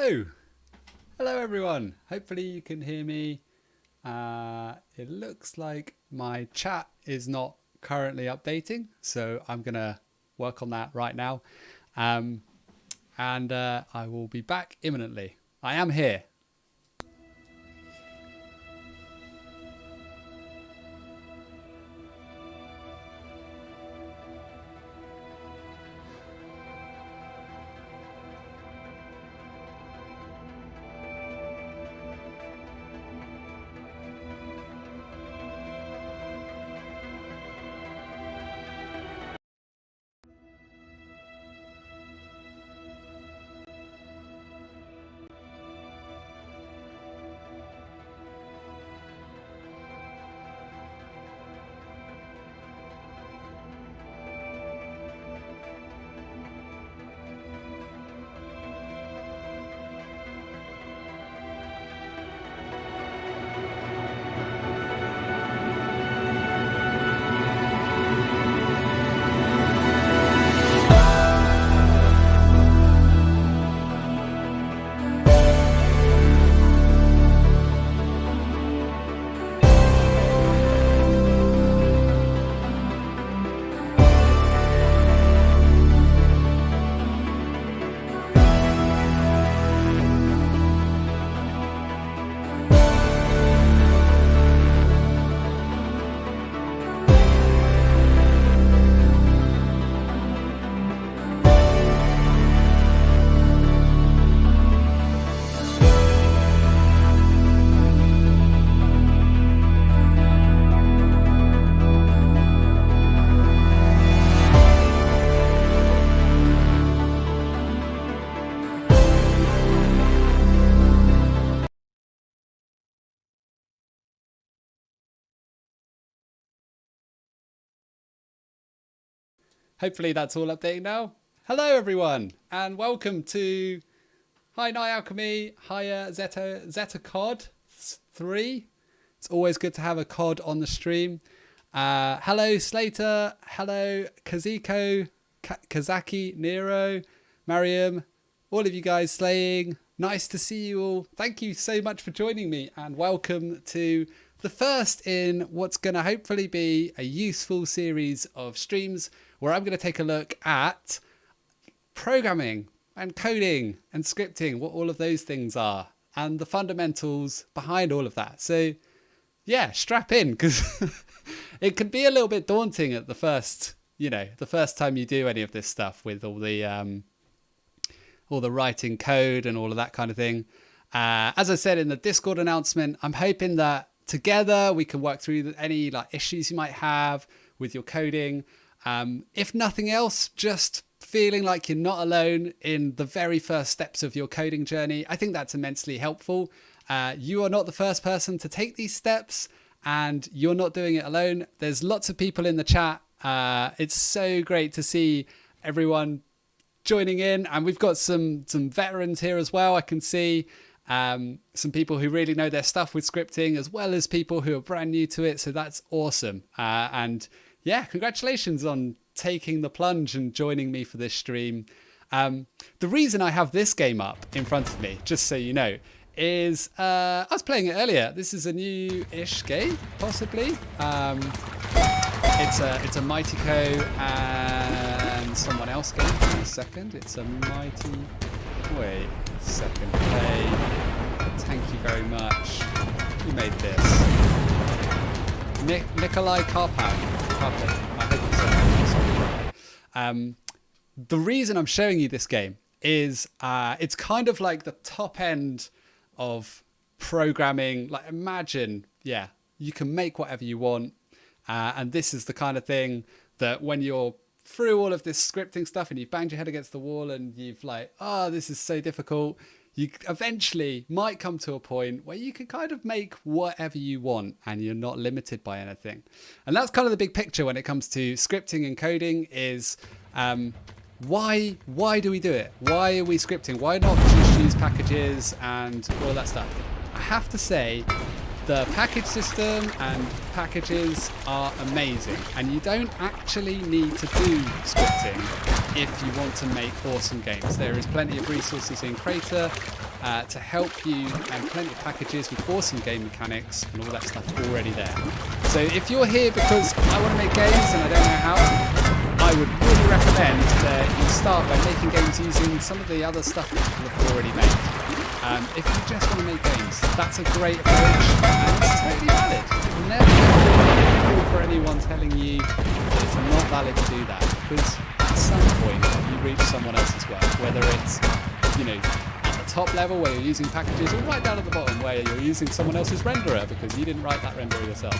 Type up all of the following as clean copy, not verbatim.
Hello! Hello everyone! Hopefully you can hear me. It looks like my chat is not currently updating, so I'm going to work on that right now. And I will be back imminently. I am here. Hopefully that's all updating now. Hello everyone, and welcome to Hi Night Alchemy, Hiya Zeta COD 3. It's always good to have a COD on the stream. Hello Slater, hello Kazuko, Kazaki, Nero, Mariam, all of you guys slaying. Nice to see you all. Thank you so much for joining me, and welcome to the first in what's going to hopefully be a useful series of streams where I'm going to take a look at programming and coding and scripting, what all of those things are, and the fundamentals behind all of that. So yeah, strap in, because it can be a little bit daunting at the first time you do any of this stuff with all the writing code and all of that kind of thing. As I said in the Discord announcement, I'm hoping that together we can work through any issues you might have with your coding. If nothing else, just feeling like you're not alone in the very first steps of your coding journey. I think that's immensely helpful. You are not the first person to take these steps, and you're not doing it alone. There's lots of people in the chat. It's so great to see everyone joining in, and we've got some veterans here as well. I can see some people who really know their stuff with scripting, as well as people who are brand new to it. So that's awesome. And yeah, congratulations on taking the plunge and joining me for this stream. The reason I have this game up in front of me, just so you know, is I was playing it earlier. This is a new-ish game, possibly. It's a Mighty Co and someone else game. Wait a second. It's a Mighty... Wait a second. Play. Thank you very much. Who made this? Nikolai Karpov. I hope you said that. The reason I'm showing you this game is it's kind of like the top end of programming. Like, imagine, yeah, you can make whatever you want. And this is the kind of thing that when you're through all of this scripting stuff and you've banged your head against the wall and you've this is so difficult, you eventually might come to a point where you can kind of make whatever you want and you're not limited by anything. And that's kind of the big picture when it comes to scripting and coding is why do we do it? Why are we scripting? Why not just use packages and all that stuff? I have to say, the package system and packages are amazing, and you don't actually need to do scripting if you want to make awesome games. There is plenty of resources in Crayta to help you, and plenty of packages with awesome game mechanics and all that stuff already there. So if you're here because I want to make games and I don't know how, I would really recommend that you start by making games using some of the other stuff that people have already made. If you just want to make games, that's a great approach and it's totally valid. Never feel for anyone telling you that it's not valid to do that, because at some point you reach someone else's work, whether it's, you know, at the top level where you're using packages, or right down at the bottom where you're using someone else's renderer because you didn't write that renderer yourself.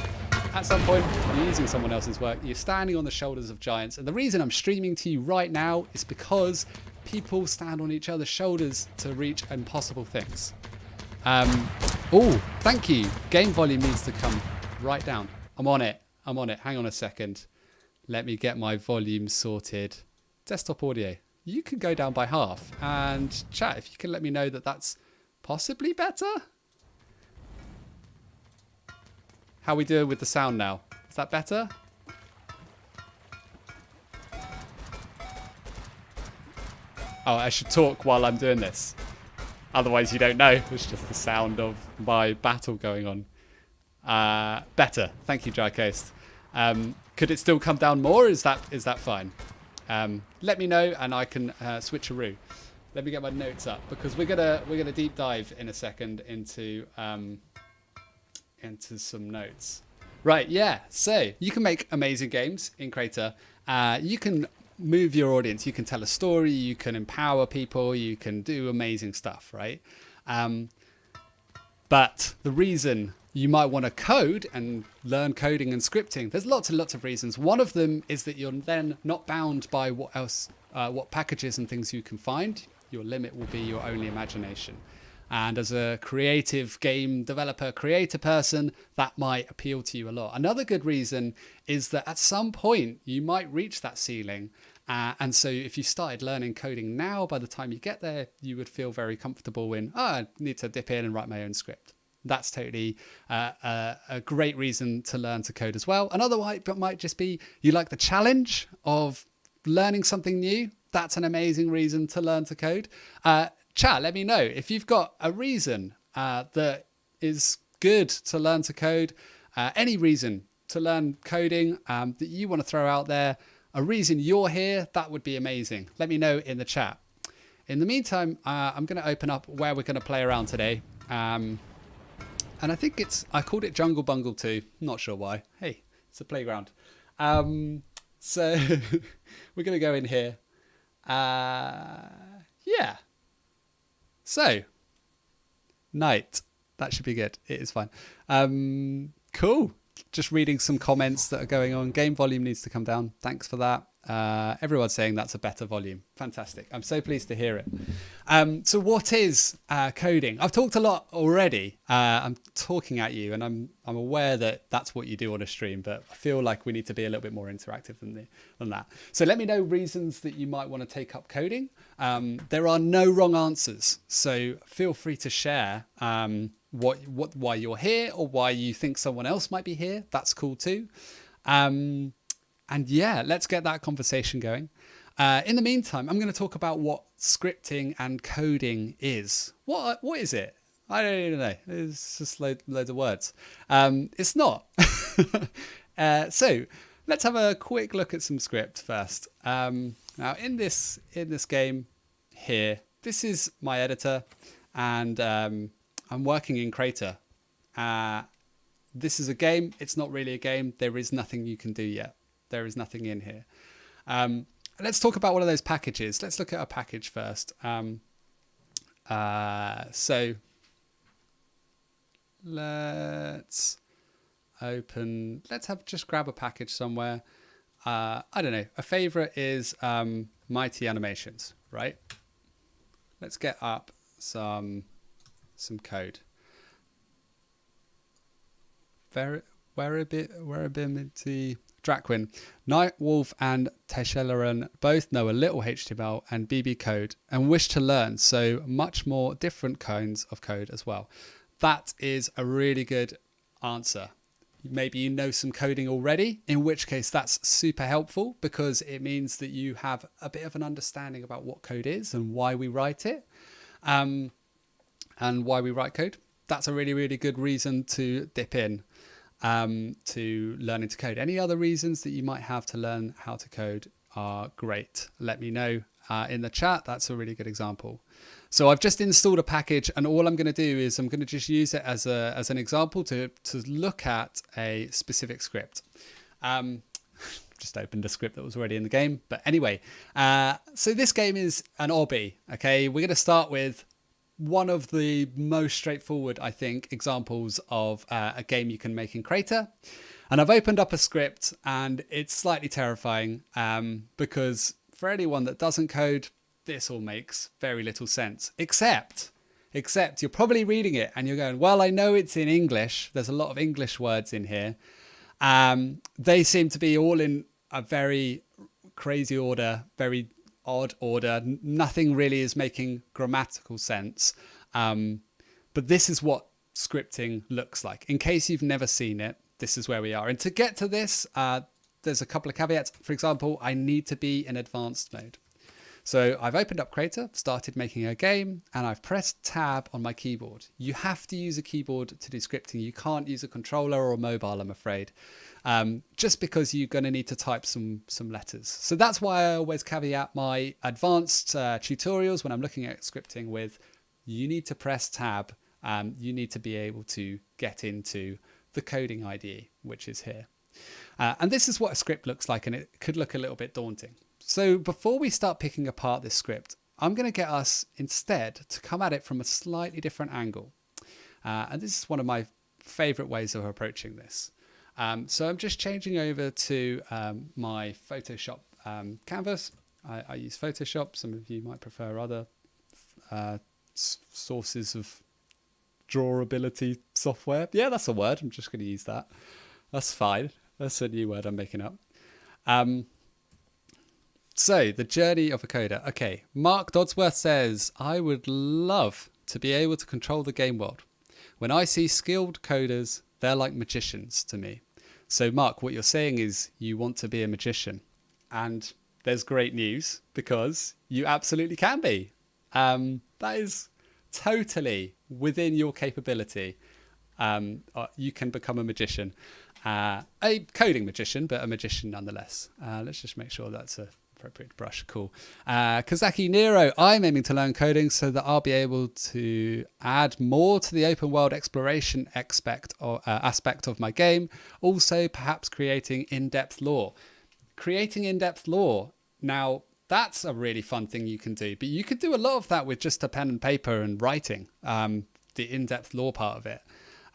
At some point, you're using someone else's work, you're standing on the shoulders of giants. And the reason I'm streaming to you right now is because people stand on each other's shoulders to reach impossible things. Oh, thank you. Game volume needs to come right down. I'm on it. Hang on a second. Let me get my volume sorted. Desktop audio. You can go down by half. And chat, if you can let me know that that's possibly better. How are we doing with the sound now? Is that better? Oh, I should talk while I'm doing this. Otherwise you don't know. It's just the sound of my battle going on. Better. Thank you, Dry Coast. Could it still come down more? Is that fine? Let me know and I can switcheroo. Let me get my notes up because we're gonna deep dive in a second into some notes. Right, yeah. So you can make amazing games in Crayta. You can move your audience. You can tell a story. You can empower people. You can do amazing stuff, right? But the reason you might want to code and learn coding and scripting, there's lots and lots of reasons. One of them is that you're then not bound by what packages and things you can find. Your limit will be your only imagination. And as a creative game developer, creator person, that might appeal to you a lot. Another good reason is that at some point you might reach that ceiling. And so if you started learning coding now, by the time you get there, you would feel very comfortable in, I need to dip in and write my own script. That's totally a great reason to learn to code as well. Another might just be you like the challenge of learning something new. That's an amazing reason to learn to code. Chat, let me know if you've got a reason that is good to learn to code, any reason to learn coding that you want to throw out there, a reason you're here, that would be amazing. Let me know in the chat. In the meantime, I'm going to open up where we're going to play around today. And I think I called it Jungle Bungle 2. Not sure why. Hey, it's a playground. So we're going to go in here. Yeah. So, night. That should be good. It is fine. Cool. Just reading some comments that are going on. Game volume needs to come down. Thanks for that. Everyone's saying that's a better volume. Fantastic. I'm so pleased to hear it. So what is coding? I've talked a lot already. I'm talking at you and I'm aware that that's what you do on a stream, but I feel like we need to be a little bit more interactive than that. So let me know reasons that you might want to take up coding. There are no wrong answers. So feel free to share why you're here or why you think someone else might be here. That's cool too. And yeah, let's get that conversation going. In the meantime, I'm going to talk about what scripting and coding is. What is it? I don't even know. It's just loads of words. It's not. So let's have a quick look at some script first. Now in this game here, this is my editor, and I'm working in Crayta. This is a game. It's not really a game. There is nothing you can do yet. There is nothing in here. Let's talk about one of those packages. Let's look at a package first. So let's just grab a package somewhere. I don't know. A favorite is Mighty Animations, right? Let's get up some code. Wearability. Drakwin, Nightwolf and Tesheleran both know a little HTML and BB code and wish to learn so much more different kinds of code as well. That is a really good answer. Maybe you know some coding already, in which case that's super helpful because it means that you have a bit of an understanding about what code is and why we write it. and why we write code, that's a really, really good reason to dip in to learning to code. Any other reasons that you might have to learn how to code are great. Let me know in the chat. That's a really good example. So I've just installed a package, and all I'm going to do is I'm going to just use it as an example to look at a specific script. Just opened a script that was already in the game. But anyway, so this game is an obby. Okay, we're going to start with one of the most straightforward, I think, examples of a game you can make in Crayta. And I've opened up a script, and it's slightly terrifying because for anyone that doesn't code, this all makes very little sense, except you're probably reading it and you're going, well, I know it's in English. There's a lot of English words in here. They seem to be all in a very crazy order, very odd order. Nothing really is making grammatical sense. But this is what scripting looks like. In case you've never seen it, this is where we are. And to get to this, there's a couple of caveats. For example, I need to be in advanced mode. So I've opened up Crayta, started making a game, and I've pressed tab on my keyboard. You have to use a keyboard to do scripting. You can't use a controller or a mobile, I'm afraid, just because you're going to need to type some letters. So that's why I always caveat my advanced tutorials when I'm looking at scripting with, you need to press tab. You need to be able to get into the coding IDE, which is here. And this is what a script looks like, and it could look a little bit daunting. So before we start picking apart this script, I'm going to get us instead to come at it from a slightly different angle. And this is one of my favorite ways of approaching this. So I'm just changing over to my Photoshop canvas. I use Photoshop. Some of you might prefer other sources of drawability software. Yeah, that's a word. I'm just going to use that. That's fine. That's a new word I'm making up. So the journey of a coder. Okay, Mark Dodsworth says, I would love to be able to control the game world. When I see skilled coders, they're like magicians to me. So Mark, what you're saying is you want to be a magician. And there's great news because you absolutely can be. That is totally within your capability. You can become a magician. A coding magician, but a magician nonetheless. Let's just make sure that's a appropriate brush. Cool. Kazaki Nero, I'm aiming to learn coding so that I'll be able to add more to the open world exploration aspect of my game. Also, perhaps creating in-depth lore. Creating in-depth lore. Now, that's a really fun thing you can do, but you could do a lot of that with just a pen and paper and writing, the in-depth lore part of it.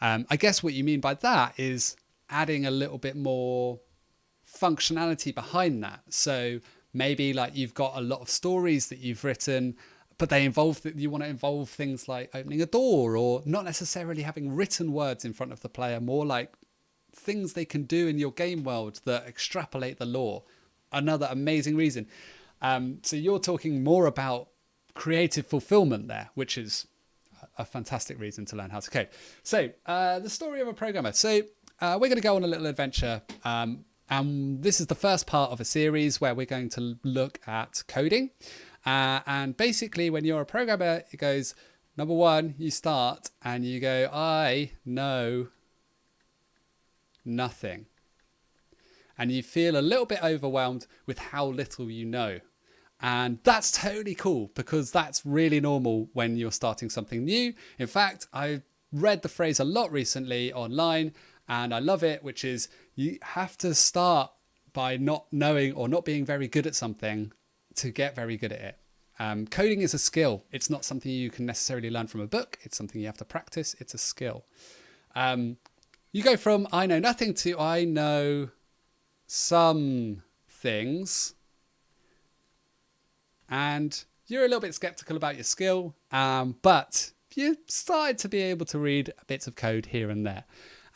I guess what you mean by that is adding a little bit more functionality behind that. So maybe like you've got a lot of stories that you've written, but they involve that you want to involve things like opening a door, or not necessarily having written words in front of the player, more like things they can do in your game world that extrapolate the lore. Another amazing reason. So you're talking more about creative fulfillment there, which is a fantastic reason to learn how to code. So the story of a programmer. So we're going to go on a little adventure. And this is the first part of a series where we're going to look at coding. And basically, when you're a programmer, it goes, number one, you start and you go, I know nothing. And you feel a little bit overwhelmed with how little you know. And that's totally cool because that's really normal when you're starting something new. In fact, I read the phrase a lot recently online and I love it, which is you have to start by not knowing or not being very good at something to get very good at it. Coding is a skill. It's not something you can necessarily learn from a book. It's something you have to practice. It's a skill. You go from I know nothing to I know some things. And you're a little bit skeptical about your skill, but you started to be able to read bits of code here and there.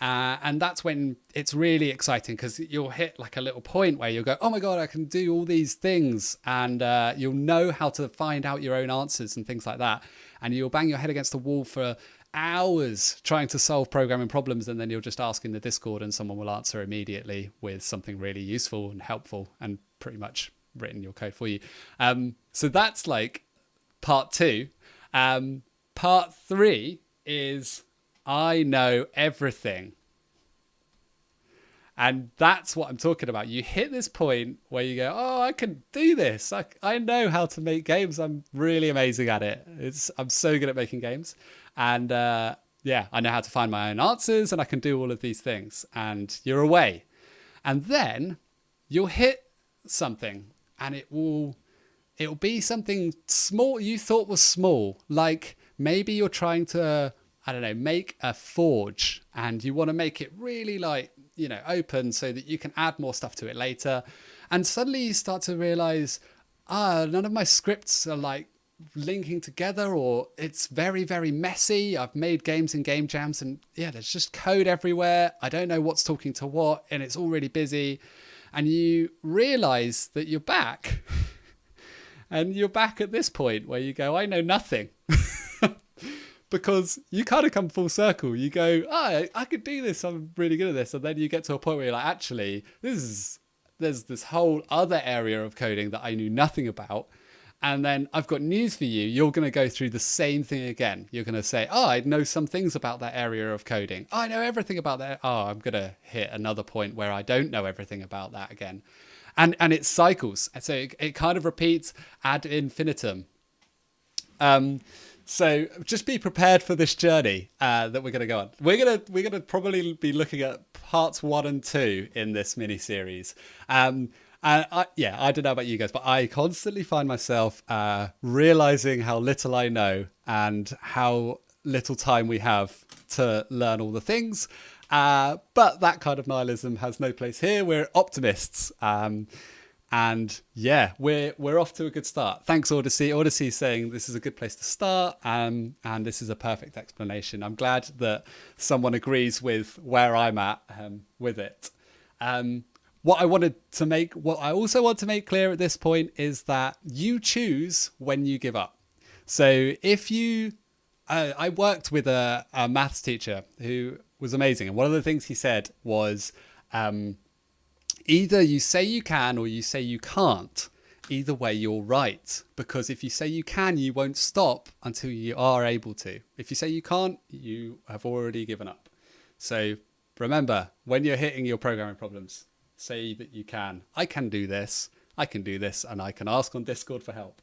And that's when it's really exciting because you'll hit like a little point where you'll go, oh my God, I can do all these things. And you'll know how to find out your own answers and things like that. And you'll bang your head against the wall for hours trying to solve programming problems. And then you'll just ask in the Discord and someone will answer immediately with something really useful and helpful and pretty much written your code for you. So that's like part two. Part 3 is I know everything. And that's what I'm talking about. You hit this point where you go, oh, I can do this. I know how to make games. I'm really amazing at it. I'm so good at making games. And yeah, I know how to find my own answers and I can do all of these things. And you're away. And then you'll hit something and it'll be something small you thought was small. Like maybe you're trying to, I don't know, make a forge and you want to make it really like, you know, open so that you can add more stuff to it later. And suddenly you start to realize, none of my scripts are like linking together, or it's very, very messy. I've made games in game jams and yeah, there's just code everywhere. I don't know what's talking to what and it's all really busy. And you realize that you're back and you're back at this point where you go, I know nothing. Because you kind of come full circle. You go, I could do this. I'm really good at this. And then you get to a point where you're like, actually, there's this whole other area of coding that I knew nothing about. And then I've got news for you. You're going to go through the same thing again. You're going to say, I know some things about that area of coding. I know everything about that. I'm going to hit another point where I don't know everything about that again. And it cycles. So it kind of repeats ad infinitum. So just be prepared for this journey that we're going to go on. We're gonna probably be looking at parts 1 and 2 in this mini series. And I don't know about you guys, but I constantly find myself realizing how little I know and how little time we have to learn all the things. But that kind of nihilism has no place here. We're optimists. And yeah, we're off to a good start. Thanks, Odyssey. Odyssey is saying this is a good place to start, and this is a perfect explanation. I'm glad that someone agrees with where I'm at with it. What I also want to make clear at this point is that you choose when you give up. So if you, I worked with a maths teacher who was amazing, and one of the things he said was, either you say you can or you say you can't. Either way, you're right. Because if you say you can, you won't stop until you are able to. If you say you can't, you have already given up. So remember, when you're hitting your programming problems, say that you can. I can do this. I can do this. And I can ask on Discord for help.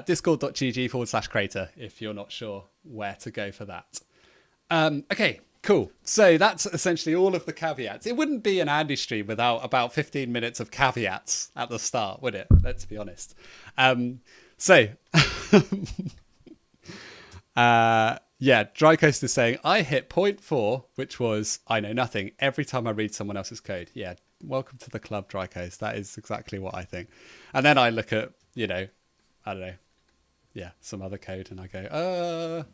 Discord.gg/Crayta if you're not sure where to go for that. Okay. Cool. So that's essentially all of the caveats. It wouldn't be an Andy stream without about 15 minutes of caveats at the start, would it? Let's be honest. Dry Coast is saying, I hit point 4, which was I know nothing every time I read someone else's code. Yeah, welcome to the club, Dry Coast. That is exactly what I think. And then I look at, some other code and I go,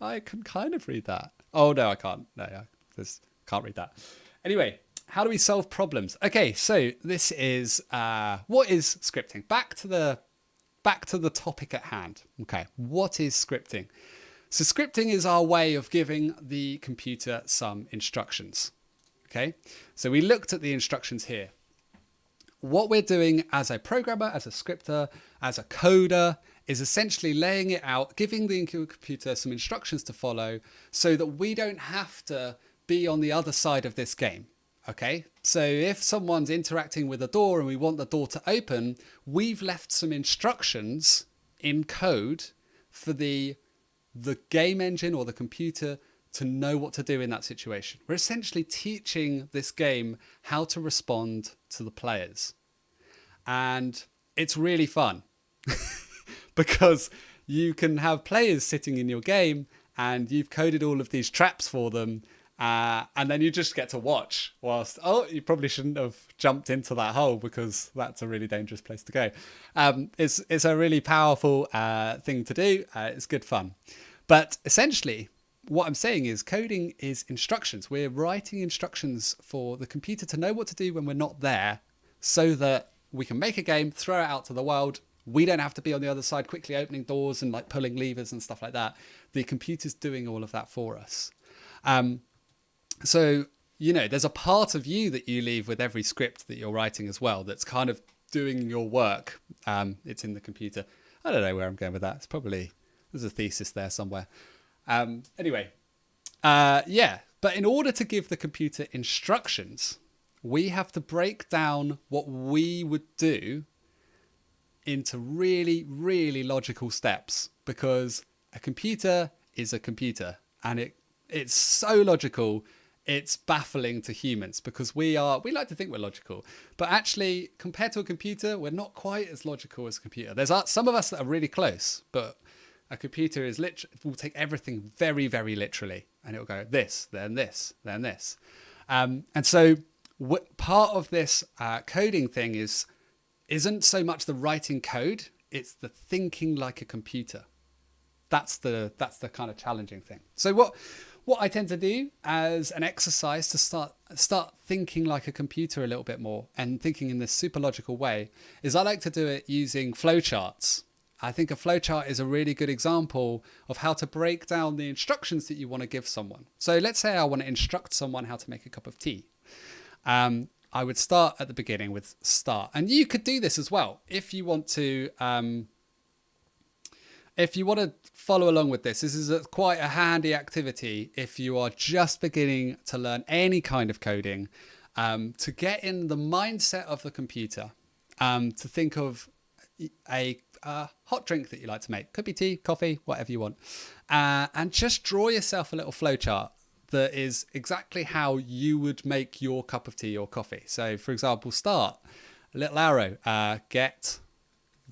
I can kind of read that. Oh, no, I can't. No, I just can't read that. Anyway, how do we solve problems? Okay, so this is what is scripting? Back to the topic at hand. Okay, what is scripting? So scripting is our way of giving the computer some instructions. Okay, so we looked at the instructions here. What we're doing as a programmer, as a scripter, as a coder, is essentially laying it out, giving the computer some instructions to follow so that we don't have to be on the other side of this game. Okay, so if someone's interacting with a door and we want the door to open, we've left some instructions in code for the game engine or the computer to know what to do in that situation. We're essentially teaching this game how to respond to the players. And it's really fun. Because you can have players sitting in your game and you've coded all of these traps for them. And then you just get to watch whilst, you probably shouldn't have jumped into that hole because that's a really dangerous place to go. It's a really powerful thing to do. It's good fun. But essentially, what I'm saying is coding is instructions. We're writing instructions for the computer to know what to do when we're not there so that we can make a game, throw it out to the world. We don't have to be on the other side quickly opening doors and like pulling levers and stuff like that. The computer's doing all of that for us. So, there's a part of you that you leave with every script that you're writing as well that's kind of doing your work. It's in the computer. I don't know where I'm going with that. It's probably There's a thesis there somewhere. Yeah. But in order to give the computer instructions, we have to break down what we would do into really, really logical steps, because a computer is a computer, and it's so logical. It's baffling to humans because we like to think we're logical, but actually compared to a computer, we're not quite as logical as a computer. There's some of us that are really close, but a computer will take everything very, very literally, and it'll go this, then this, then this. And so part of this coding thing isn't so much the writing code, it's the thinking like a computer. That's the kind of challenging thing. So what I tend to do as an exercise to start thinking like a computer a little bit more and thinking in this super logical way is I like to do it using flowcharts. I think a flowchart is a really good example of how to break down the instructions that you want to give someone. So let's say I want to instruct someone how to make a cup of tea. I would start at the beginning with start. And you could do this as well if you want to follow along with this. This is quite a handy activity if you are just beginning to learn any kind of coding, to get in the mindset of the computer, to think of a hot drink that you like to make. Could be tea, coffee, whatever you want. And just draw yourself a little flowchart that is exactly how you would make your cup of tea or coffee. So for example, start, a little arrow, get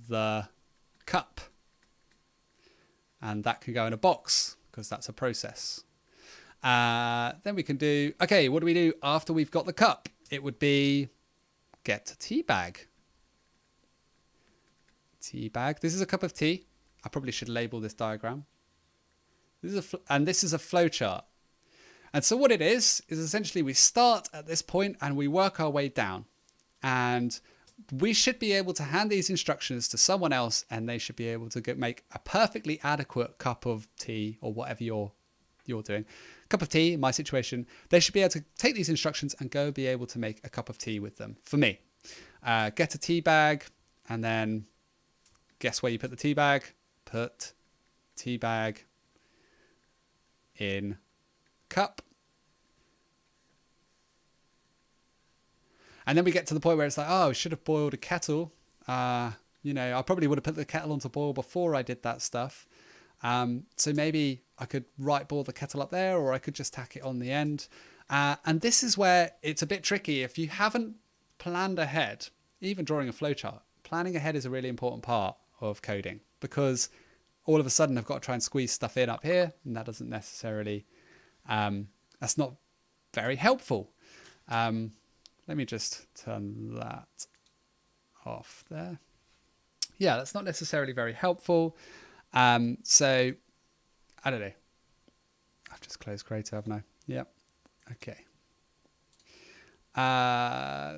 the cup. And that can go in a box because that's a process. Then we can do, okay, what do we do after we've got the cup? It would be get a tea bag. Tea bag. This is a cup of tea. I probably should label this diagram. This is a flow chart. And so what it is essentially we start at this point and we work our way down. And we should be able to hand these instructions to someone else and they should be able to make a perfectly adequate cup of tea or whatever you're doing. Cup of tea, in my situation, they should be able to take these instructions and go be able to make a cup of tea with them. For me, get a tea bag and then guess where you put the tea bag? Put tea bag in cup. And then we get to the point where it's like, oh, I should have boiled a kettle. I probably would have put the kettle on to boil before I did that stuff. So maybe I could boil the kettle up there, or I could just tack it on the end. And this is where it's a bit tricky. If you haven't planned ahead, even drawing a flowchart, planning ahead is a really important part of coding, because all of a sudden I've got to try and squeeze stuff in up here, and that doesn't necessarily, that's not very helpful. Let me just turn that off there. Yeah, that's not necessarily very helpful. So I don't know. I've just closed Crayta, haven't I? Yep. Okay.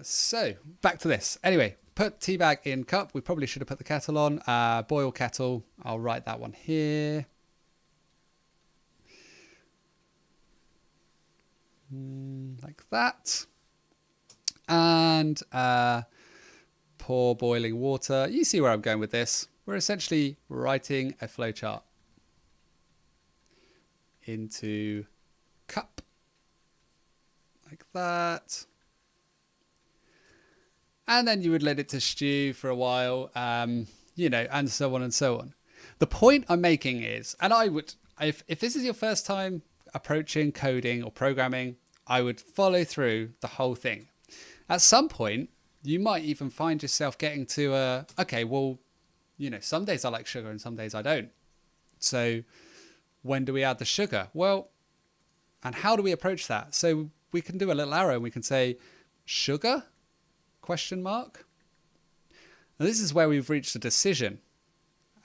So back to this. Anyway, put tea bag in cup. We probably should have put the kettle on. Boil kettle. I'll write that one here. Like that. And pour boiling water. You see where I'm going with this. We're essentially writing a flowchart into cup. Like that. And then you would let it to stew for a while, and so on and so on. The point I'm making is, and I would, if this is your first time approaching coding or programming, I would follow through the whole thing. At some point, you might even find yourself getting to some days I like sugar and some days I don't. So when do we add the sugar? Well, and how do we approach that? So we can do a little arrow and we can say, sugar? ? Now this is where we've reached a decision.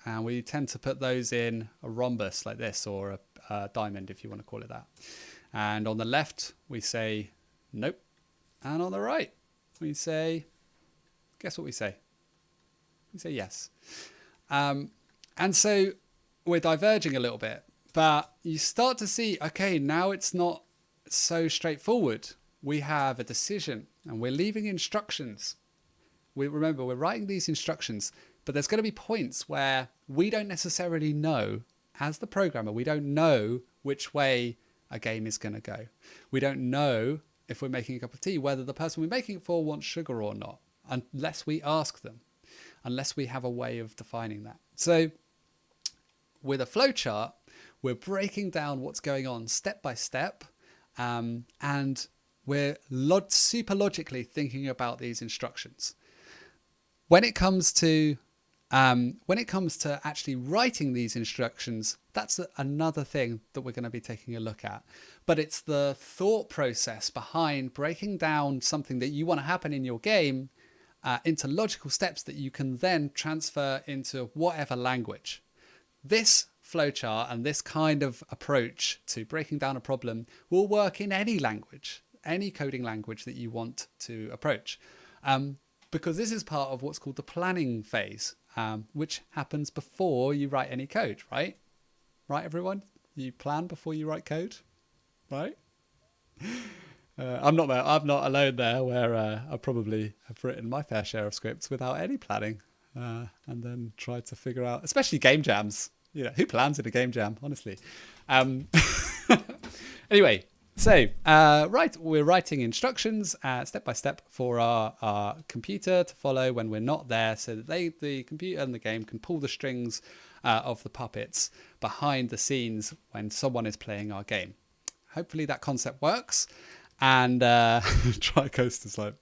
And we tend to put those in a rhombus like this, or a diamond if you want to call it that. And on the left, we say, nope. And on the right, we say, guess what we say? We say yes. And so we're diverging a little bit, but you start to see, okay, now it's not so straightforward. We have a decision and we're leaving instructions. Remember, we're writing these instructions, but there's going to be points where we don't necessarily know as the programmer, we don't know which way a game is going to go. We don't know if we're making a cup of tea, whether the person we're making it for wants sugar or not, unless we ask them, unless we have a way of defining that. So with a flowchart, we're breaking down what's going on step by step, and we're super logically thinking about these instructions. When it comes to actually writing these instructions, that's another thing that we're going to be taking a look at. But it's the thought process behind breaking down something that you want to happen in your game into logical steps that you can then transfer into whatever language. This flowchart and this kind of approach to breaking down a problem will work in any language, any coding language that you want to approach. Because this is part of what's called the planning phase, which happens before you write any code, right? Right, everyone? You plan before you write code, right? I'm not alone there, where I probably have written my fair share of scripts without any planning, and then tried to figure out, especially game jams. Who plans in a game jam, honestly? Anyway, so we're writing instructions step by step for our computer to follow when we're not there, so that the computer and the game can pull the strings of the puppets behind the scenes when someone is playing our game. Hopefully that concept works. And Tricoaster's like,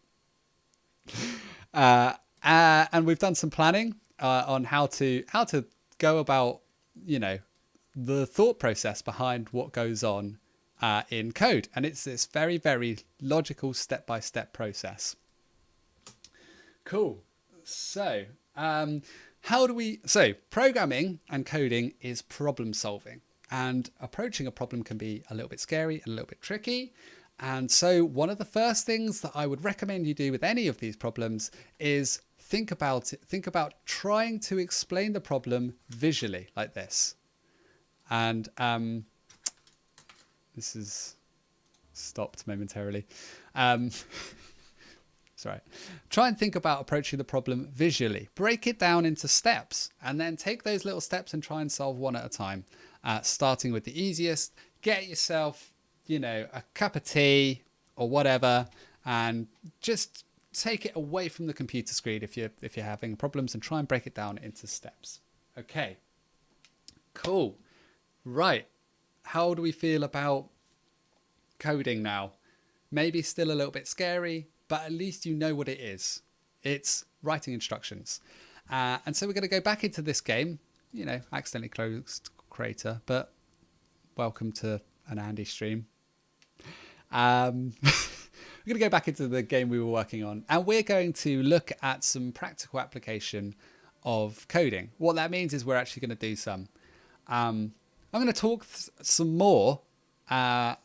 and we've done some planning on how to go about, the thought process behind what goes on in code. And it's this very, very logical step-by-step process. Cool. So programming and coding is problem solving, and approaching a problem can be a little bit scary and a little bit tricky. And so one of the first things that I would recommend you do with any of these problems is think about trying to explain the problem visually, like this. And this is stopped momentarily. Sorry. Try and think about approaching the problem visually. Break it down into steps, and then take those little steps and try and solve one at a time. Starting with the easiest. Get yourself, a cup of tea or whatever, and just take it away from the computer screen if you're having problems, and try and break it down into steps. Okay. Cool. Right. How do we feel about coding now? Maybe still a little bit scary, but at least you know what it is. It's writing instructions. And so we're going to go back into this game. Accidentally closed Crayta, but welcome to an Andy stream. We're going to go back into the game we were working on, and we're going to look at some practical application of coding. What that means is we're actually going to do some. I'm going to talk some more. Now,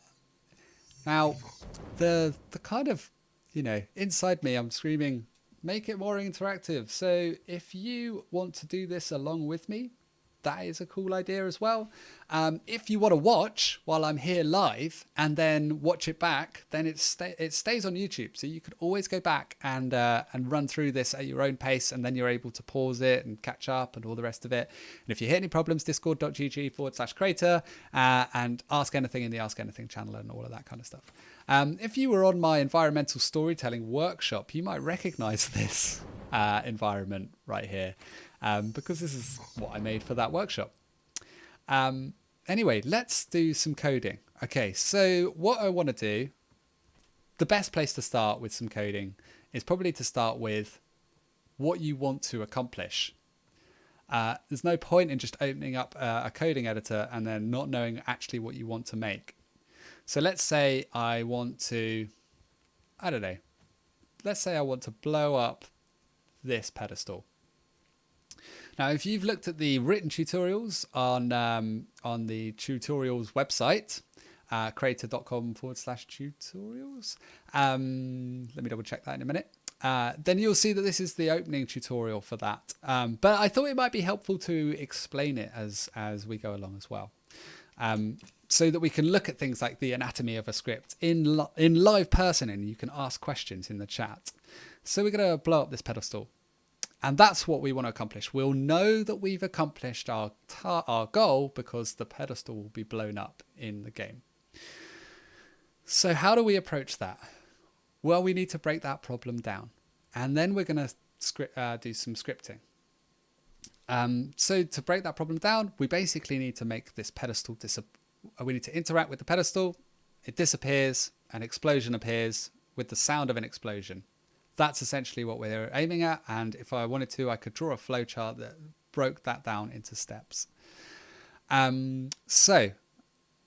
the kind of, inside me, I'm screaming, make it more interactive. So if you want to do this along with me, that is a cool idea as well. If you want to watch while I'm here live and then watch it back, then it stays on YouTube. So you could always go back and run through this at your own pace, and then you're able to pause it and catch up and all the rest of it. And if you hit any problems, discord.gg/Crayta, and ask anything in the Ask Anything channel and all of that kind of stuff. If you were on my environmental storytelling workshop, you might recognize this environment right here. Because this is what I made for that workshop. Anyway, let's do some coding. Okay, so what I want to do, the best place to start with some coding is probably to start with what you want to accomplish. There's no point in just opening up a coding editor and then not knowing actually what you want to make. So let's say I want to, let's say I want to blow up this pedestal. Now, if you've looked at the written tutorials on the tutorials website, crayta.com/tutorials, let me double check that in a minute. Then you'll see that this is the opening tutorial for that. But I thought it might be helpful to explain it as we go along as well, so that we can look at things like the anatomy of a script in live person, and you can ask questions in the chat. So we're going to blow up this pedestal. And that's what we want to accomplish. We'll know that we've accomplished our goal because the pedestal will be blown up in the game. So how do we approach that? Well, we need to break that problem down. And then we're going to do some scripting. So to break that problem down, we basically need to make this pedestal we need to interact with the pedestal. It disappears, an explosion appears with the sound of an explosion. That's essentially what we're aiming at. And if I wanted to, I could draw a flowchart that broke that down into steps. So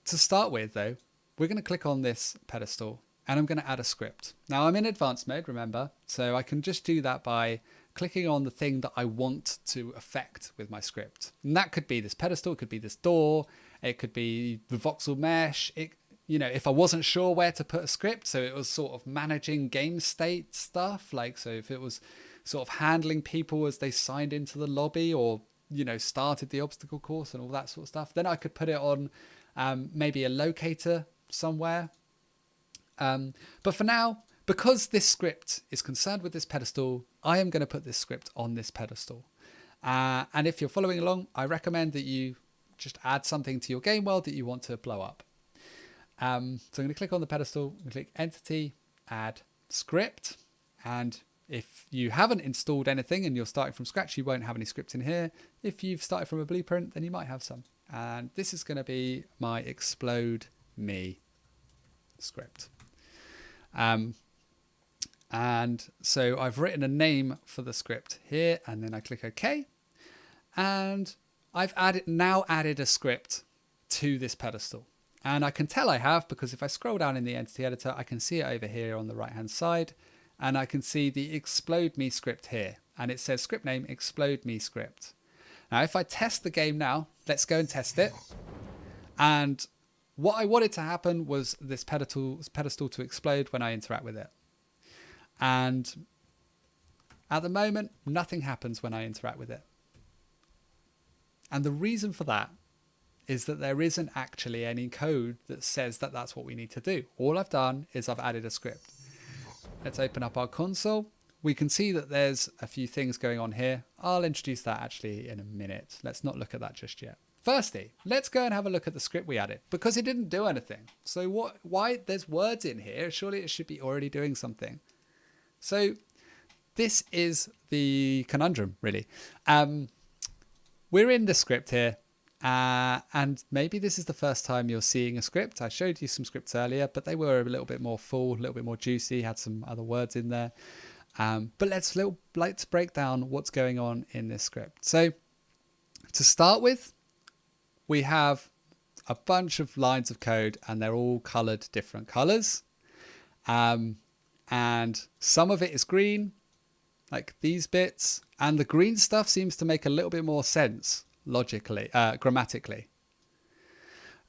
to start with, though, we're going to click on this pedestal and I'm going to add a script. Now I'm in advanced mode, remember, so I can just do that by clicking on the thing that I want to affect with my script. And that could be this pedestal, it could be this door, it could be the voxel mesh. If I wasn't sure where to put a script, so it was sort of managing game state stuff, like, so if it was sort of handling people as they signed into the lobby or, started the obstacle course and all that sort of stuff, then I could put it on maybe a locator somewhere. But for now, because this script is concerned with this pedestal, I am going to put this script on this pedestal. And if you're following along, I recommend that you just add something to your game world that you want to blow up. So I'm going to click on the pedestal, click Entity, Add Script. And if you haven't installed anything and you're starting from scratch, you won't have any script in here. If you've started from a blueprint, then you might have some. And this is going to be my Explode Me script. And so I've written a name for the script here, and then I click OK. And I've now added a script to this pedestal. And I can tell I have, because if I scroll down in the entity editor, I can see it over here on the right hand side. And I can see the Explode Me script here. And it says script name, Explode Me script. Now, if I test the game now, let's go and test it. And what I wanted to happen was this pedestal to explode when I interact with it. And at the moment, nothing happens when I interact with it. And the reason for that is that there isn't actually any code that says that that's what we need to do. All I've done is I've added a script. Let's open up our console. We can see that there's a few things going on here. I'll introduce that actually in a minute. Let's not look at that just yet. Firstly, let's go and have a look at the script we added, because it didn't do anything. So why there's words in here? Surely it should be already doing something. So this is the conundrum, really. We're in the script here. And maybe this is the first time you're seeing a script. I showed you some scripts earlier, but they were a little bit more full, a little bit more juicy, had some other words in there. But let's break down what's going on in this script. So to start with, we have a bunch of lines of code and they're all colored different colors. And some of it is green, like these bits. And the green stuff seems to make a little bit more sense logically, grammatically.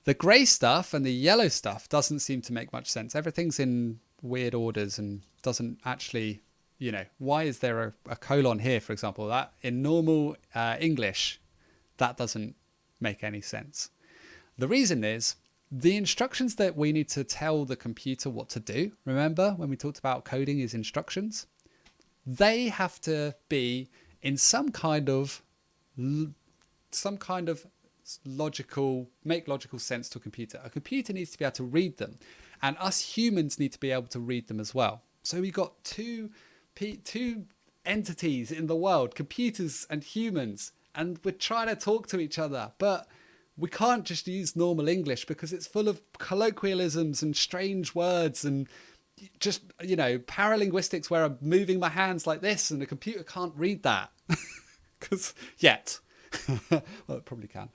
The grey stuff and the yellow stuff doesn't seem to make much sense. Everything's in weird orders and doesn't actually, why is there a colon here, for example? That in normal English, that doesn't make any sense. The reason is the instructions that we need to tell the computer what to do. Remember when we talked about coding is instructions? They have to be in some kind of make logical sense to a computer. A computer needs to be able to read them, and us humans need to be able to read them as well. So we've got two entities in the world, computers and humans, and we're trying to talk to each other, but we can't just use normal English because it's full of colloquialisms and strange words and just, paralinguistics where I'm moving my hands like this and the computer can't read that. Because yet. Well, it probably can.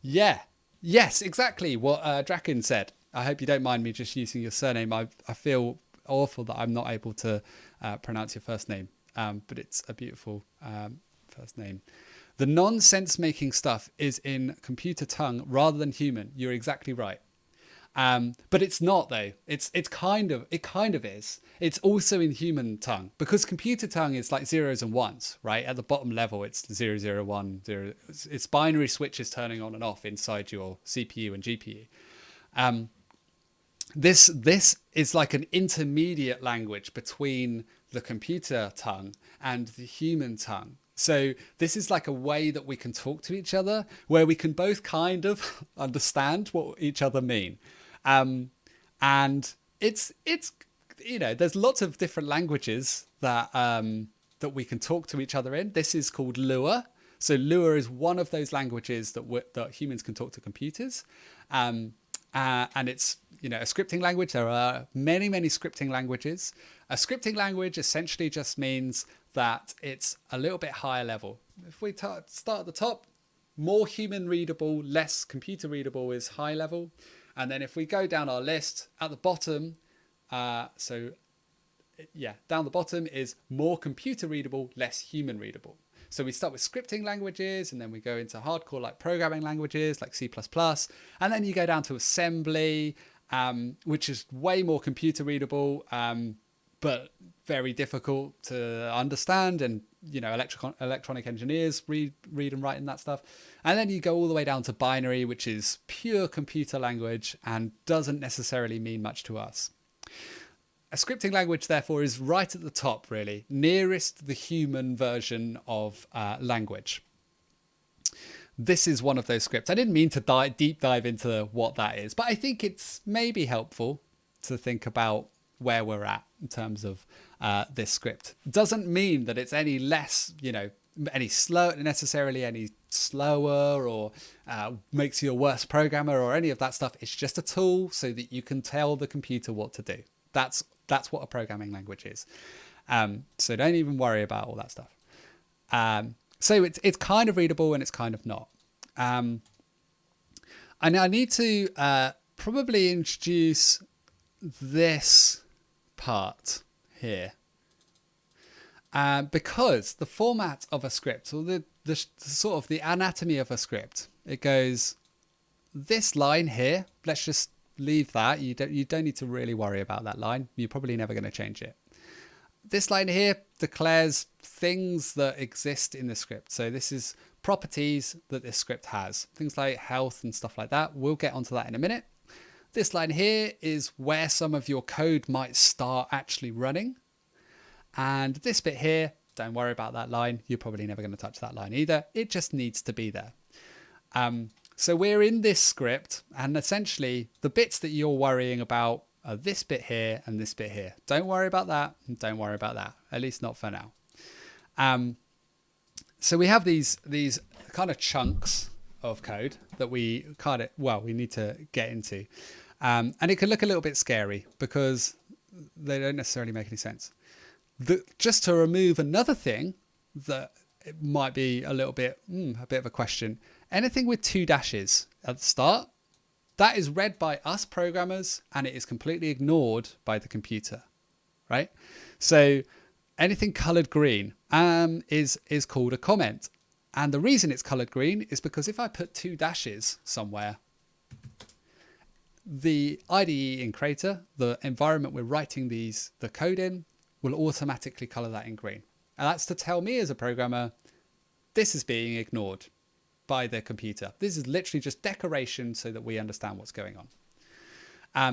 Yes, exactly what Draken said. I hope you don't mind me just using your surname. I feel awful that I'm not able to pronounce your first name, but it's a beautiful first name. The nonsense making stuff is in computer tongue rather than human. You're exactly right. But it's not though. It kind of is. It's also in human tongue because computer tongue is like zeros and ones, right? At the bottom level, it's 0, 0, 1, 0. It's binary switches turning on and off inside your CPU and GPU. This is like an intermediate language between the computer tongue and the human tongue. So this is like a way that we can talk to each other, where we can both kind of understand what each other mean. And it's there's lots of different languages that that we can talk to each other in. This is called Lua. So Lua is one of those languages that humans can talk to computers. And it's a scripting language. There are many scripting languages. A scripting language essentially just means that it's a little bit higher level. If we start at the top, more human readable, less computer readable is high level. And then if we go down our list at the bottom, down the bottom is more computer readable, less human readable. So we start with scripting languages, and then we go into hardcore like programming languages like C++, and then you go down to assembly, which is way more computer readable, but very difficult to understand. And electronic engineers read and write in that stuff. And then you go all the way down to binary, which is pure computer language and doesn't necessarily mean much to us. A scripting language, therefore, is right at the top, really, nearest the human version of language. This is one of those scripts. I didn't mean to deep dive into what that is, but I think it's maybe helpful to think about where we're at in terms of this script. Doesn't mean that it's any less, any slower or makes you a worse programmer or any of that stuff. It's just a tool so that you can tell the computer what to do. That's what a programming language is. So don't even worry about all that stuff. So it's kind of readable and it's kind of not. And I need to probably introduce this part here. Because the format of a script, or the sort of the anatomy of a script, it goes this line here. Let's just leave that. You don't need to really worry about that line. You're probably never going to change it. This line here declares things that exist in the script. So this is properties that this script has, things like health and stuff like that. We'll get onto that in a minute. This line here is where some of your code might start actually running. And this bit here, don't worry about that line. You're probably never going to touch that line either. It just needs to be there. So we're in this script, and essentially the bits that you're worrying about are this bit here and this bit here. Don't worry about that, and don't worry about that, at least not for now. So we have these kind of chunks of code that we need to get into. And it can look a little bit scary because they don't necessarily make any sense. Just to remove another thing that it might be a little bit, a bit of a question. Anything with 2 dashes at the start, that is read by us programmers and it is completely ignored by the computer, right? So anything colored green is called a comment. And the reason it's colored green is because if I put 2 dashes somewhere, the IDE in Crayta, the environment we're writing the code in, will automatically color that in green. And that's to tell me as a programmer, this is being ignored by the computer. This is literally just decoration so that we understand what's going on.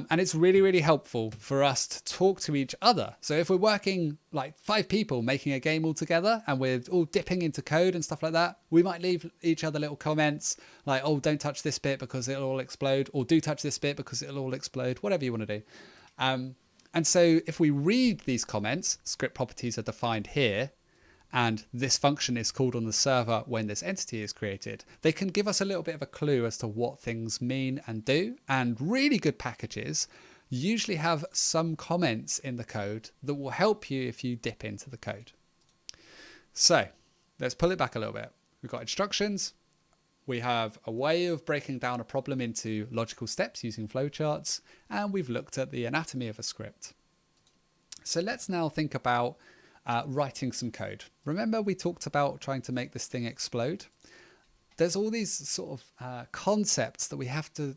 And it's really, really helpful for us to talk to each other. So if we're working like 5 people making a game all together and we're all dipping into code and stuff like that, we might leave each other little comments like, oh, don't touch this bit because it'll all explode, or do touch this bit because it'll all explode, whatever you want to do. And so if we read these comments, script properties are defined here, and this function is called on the server when this entity is created, they can give us a little bit of a clue as to what things mean and do. And really good packages usually have some comments in the code that will help you if you dip into the code. So let's pull it back a little bit. We've got instructions. We have a way of breaking down a problem into logical steps using flowcharts, and we've looked at the anatomy of a script. So let's now think about writing some code. Remember we talked about trying to make this thing explode? There's all these sort of concepts that we have to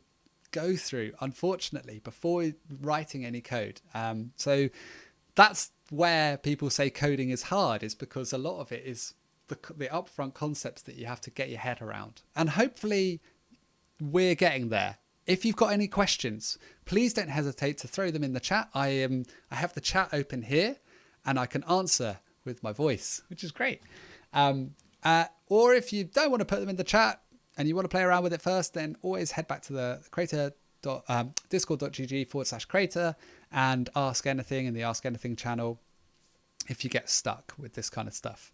go through, unfortunately, before writing any code. So that's where people say coding is hard, is because a lot of it is the upfront concepts that you have to get your head around. And hopefully we're getting there. If you've got any questions, please don't hesitate to throw them in the chat. I have the chat open here and I can answer with my voice, which is great. Or if you don't want to put them in the chat and you want to play around with it first, then always head back to the Crayta discord.gg/Crayta and ask anything in the Ask Anything channel if you get stuck with this kind of stuff.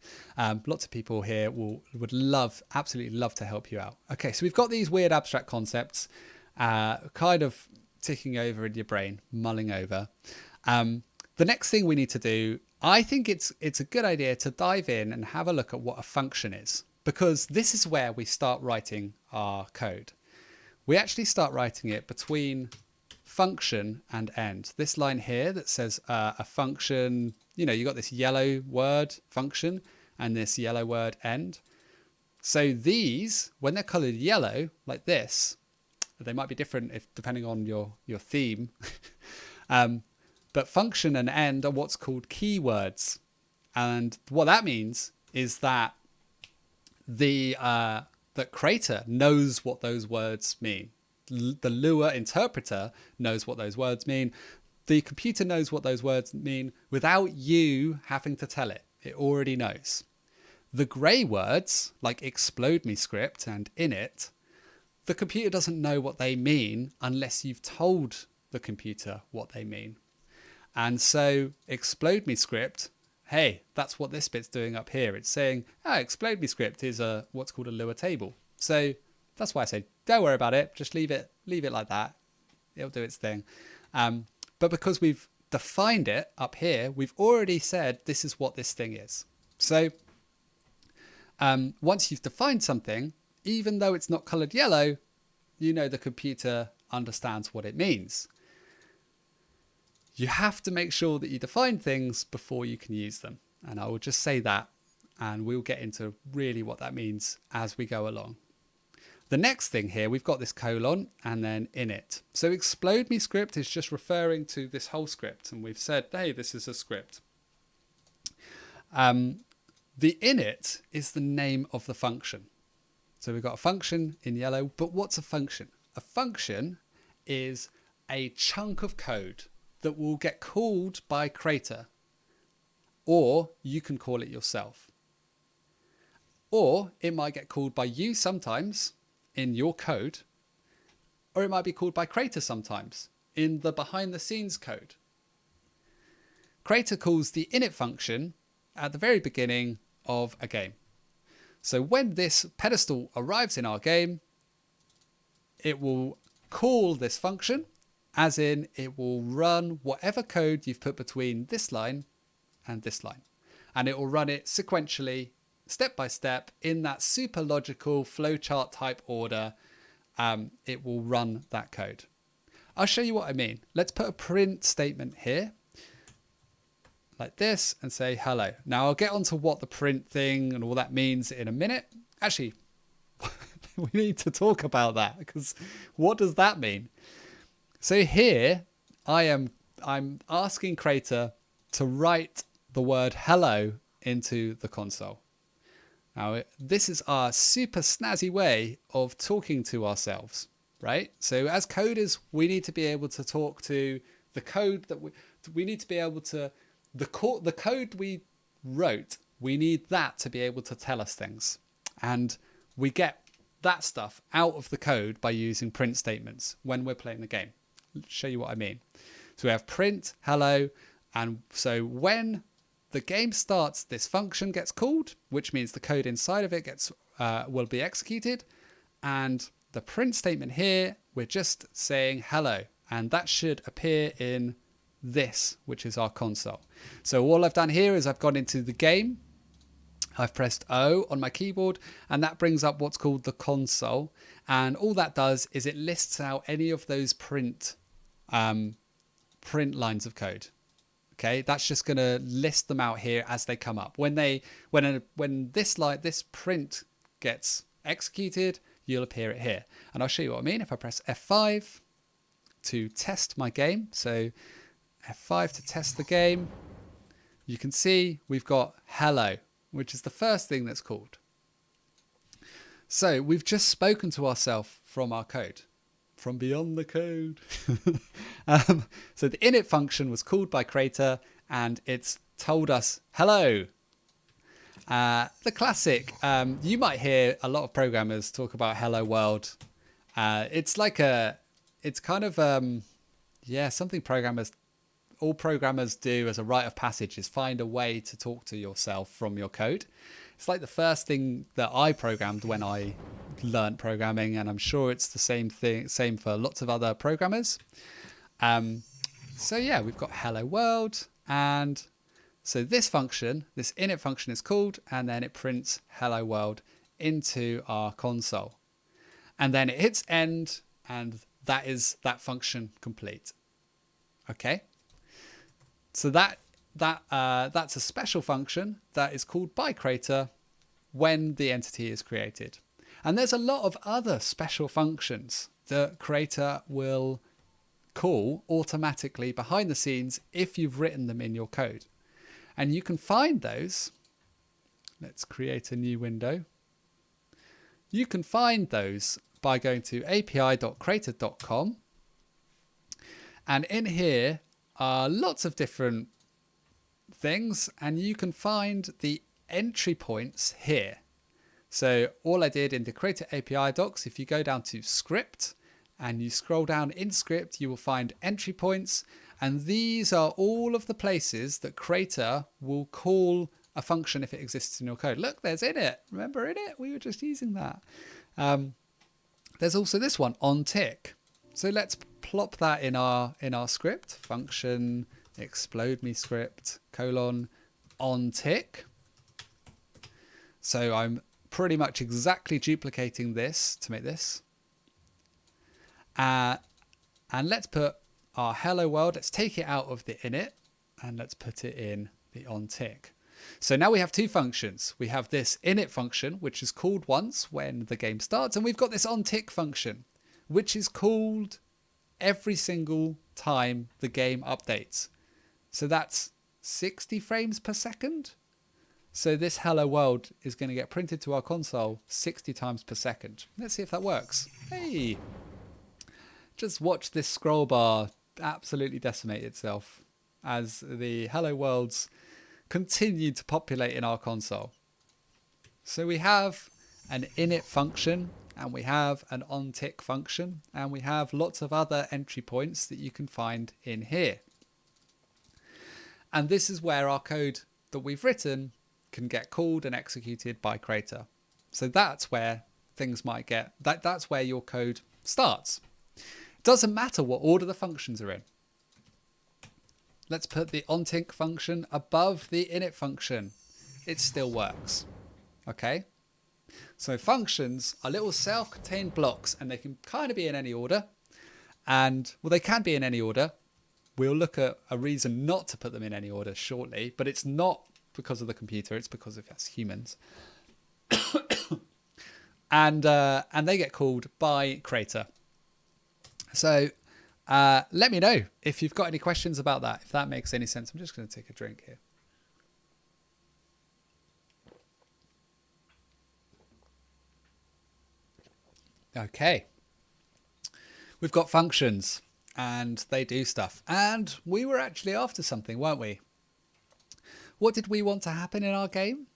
Lots of people here would absolutely love to help you out. Okay, so we've got these weird abstract concepts kind of ticking over in your brain, mulling over. The next thing we need to do, I think it's a good idea to dive in and have a look at what a function is, because this is where we start writing our code. We actually start writing it between function and end. This line here that says a function, you got this yellow word function and this yellow word end. So these, when they're colored yellow like this, they might be different depending on your theme. But function and end are what's called keywords. And what that means is that that Crayta knows what those words mean. The Lua interpreter knows what those words mean. The computer knows what those words mean without you having to tell it. It already knows. The grey words, like explode me script and init, the computer doesn't know what they mean unless you've told the computer what they mean. And so explode me script, hey, that's what this bit's doing up here. It's saying, explode me script is what's called a Lua table. So that's why I say, don't worry about it. Just leave it like that. It'll do its thing. But because we've defined it up here, we've already said this is what this thing is. So once you've defined something, even though it's not colored yellow, the computer understands what it means. You have to make sure that you define things before you can use them. And I will just say that, and we'll get into really what that means as we go along. The next thing here, we've got this colon and then init. So explode me script is just referring to this whole script. And we've said, hey, this is a script. The init is the name of the function. So we've got a function in yellow, but what's a function? A function is a chunk of code that will get called by Crayta, or you can call it yourself. Or it might get called by you sometimes in your code, or it might be called by Crayta sometimes in the behind the scenes code. Crayta calls the init function at the very beginning of a game. So when this pedestal arrives in our game, it will call this function, as in it will run whatever code you've put between this line and this line. And it will run it sequentially, step by step, in that super logical flowchart type order. It will run that code. I'll show you what I mean. Let's put a print statement here, like this, and say hello. Now I'll get onto what the print thing and all that means in a minute. Actually, we need to talk about that, because what does that mean? So here I'm asking Crayta to write the word hello into the console. Now, this is our super snazzy way of talking to ourselves, right? So as coders, we need to be able to talk to the code that we need to be able to, the code we wrote, we need that to be able to tell us things. And we get that stuff out of the code by using print statements when we're playing the game. I'll show you what I mean. So we have print, hello, and so when the game starts, this function gets called, which means the code inside of it will be executed. And the print statement here, we're just saying hello, and that should appear in this, which is our console. So all I've done here is I've gone into the game. I've pressed O on my keyboard, and that brings up what's called the console. And all that does is it lists out any of those print lines of code. Okay, that's just going to list them out here as they come up. When this print gets executed, you'll appear it here. And I'll show you what I mean. If I press F5 to test my game, so F5 to test the game, you can see we've got hello, which is the first thing that's called. So we've just spoken to ourselves from our code. from beyond the code. So the init function was called by Crayta, and it's told us hello. The classic, you might hear a lot of programmers talk about hello world. It's kind of, something all programmers do as a rite of passage is find a way to talk to yourself from your code. It's like the first thing that I programmed when I learned programming, and I'm sure it's the same for lots of other programmers. So yeah, we've got hello world, and so this function, this init function is called, and then it prints hello world into our console. And then it hits end, and that is that function complete. Okay. So that's a special function that is called by Crayta when the entity is created. And there's a lot of other special functions that Crayta will call automatically behind the scenes if you've written them in your code. And you can find those. Let's create a new window. You can find those by going to api.crayta.com. And in here are lots of different things, and you can find the entry points here. So all I did in the Crayta API docs, if you go down to script and you scroll down in script, you will find entry points. And these are all of the places that Crayta will call a function if it exists in your code. Look, there's init. Remember init? We were just using that. There's also this one, on tick. So let's plop that in our script. Function explode me script on tick. So I'm pretty much exactly duplicating this to make this. And let's put our hello world. Let's take it out of the init and let's put it in the on tick. So now we have two functions. We have this init function, which is called once when the game starts, and we've got this on tick function, which is called every single time the game updates. So that's 60 frames per second. So this hello world is going to get printed to our console 60 times per second. Let's see if that works. Hey, just watch this scroll bar absolutely decimate itself as the hello worlds continue to populate in our console. So we have an init function, and we have an on tick function, and we have lots of other entry points that you can find in here. And this is where our code that we've written can get called and executed by Crayta. So that's where things might get, that's where your code starts. It doesn't matter what order the functions are in. Let's put the onTick function above the init function. It still works. Okay. So functions are little self-contained blocks, and they can kind of be in any order. And well, they can be in any order. We'll look at a reason not to put them in any order shortly, but it's not because of the computer. It's because of us humans. and they get called by Crayta. So let me know if you've got any questions about that, if that makes any sense. I'm just going to take a drink here. Okay. We've got functions and they do stuff. And we were actually after something, weren't we? What did we want to happen in our game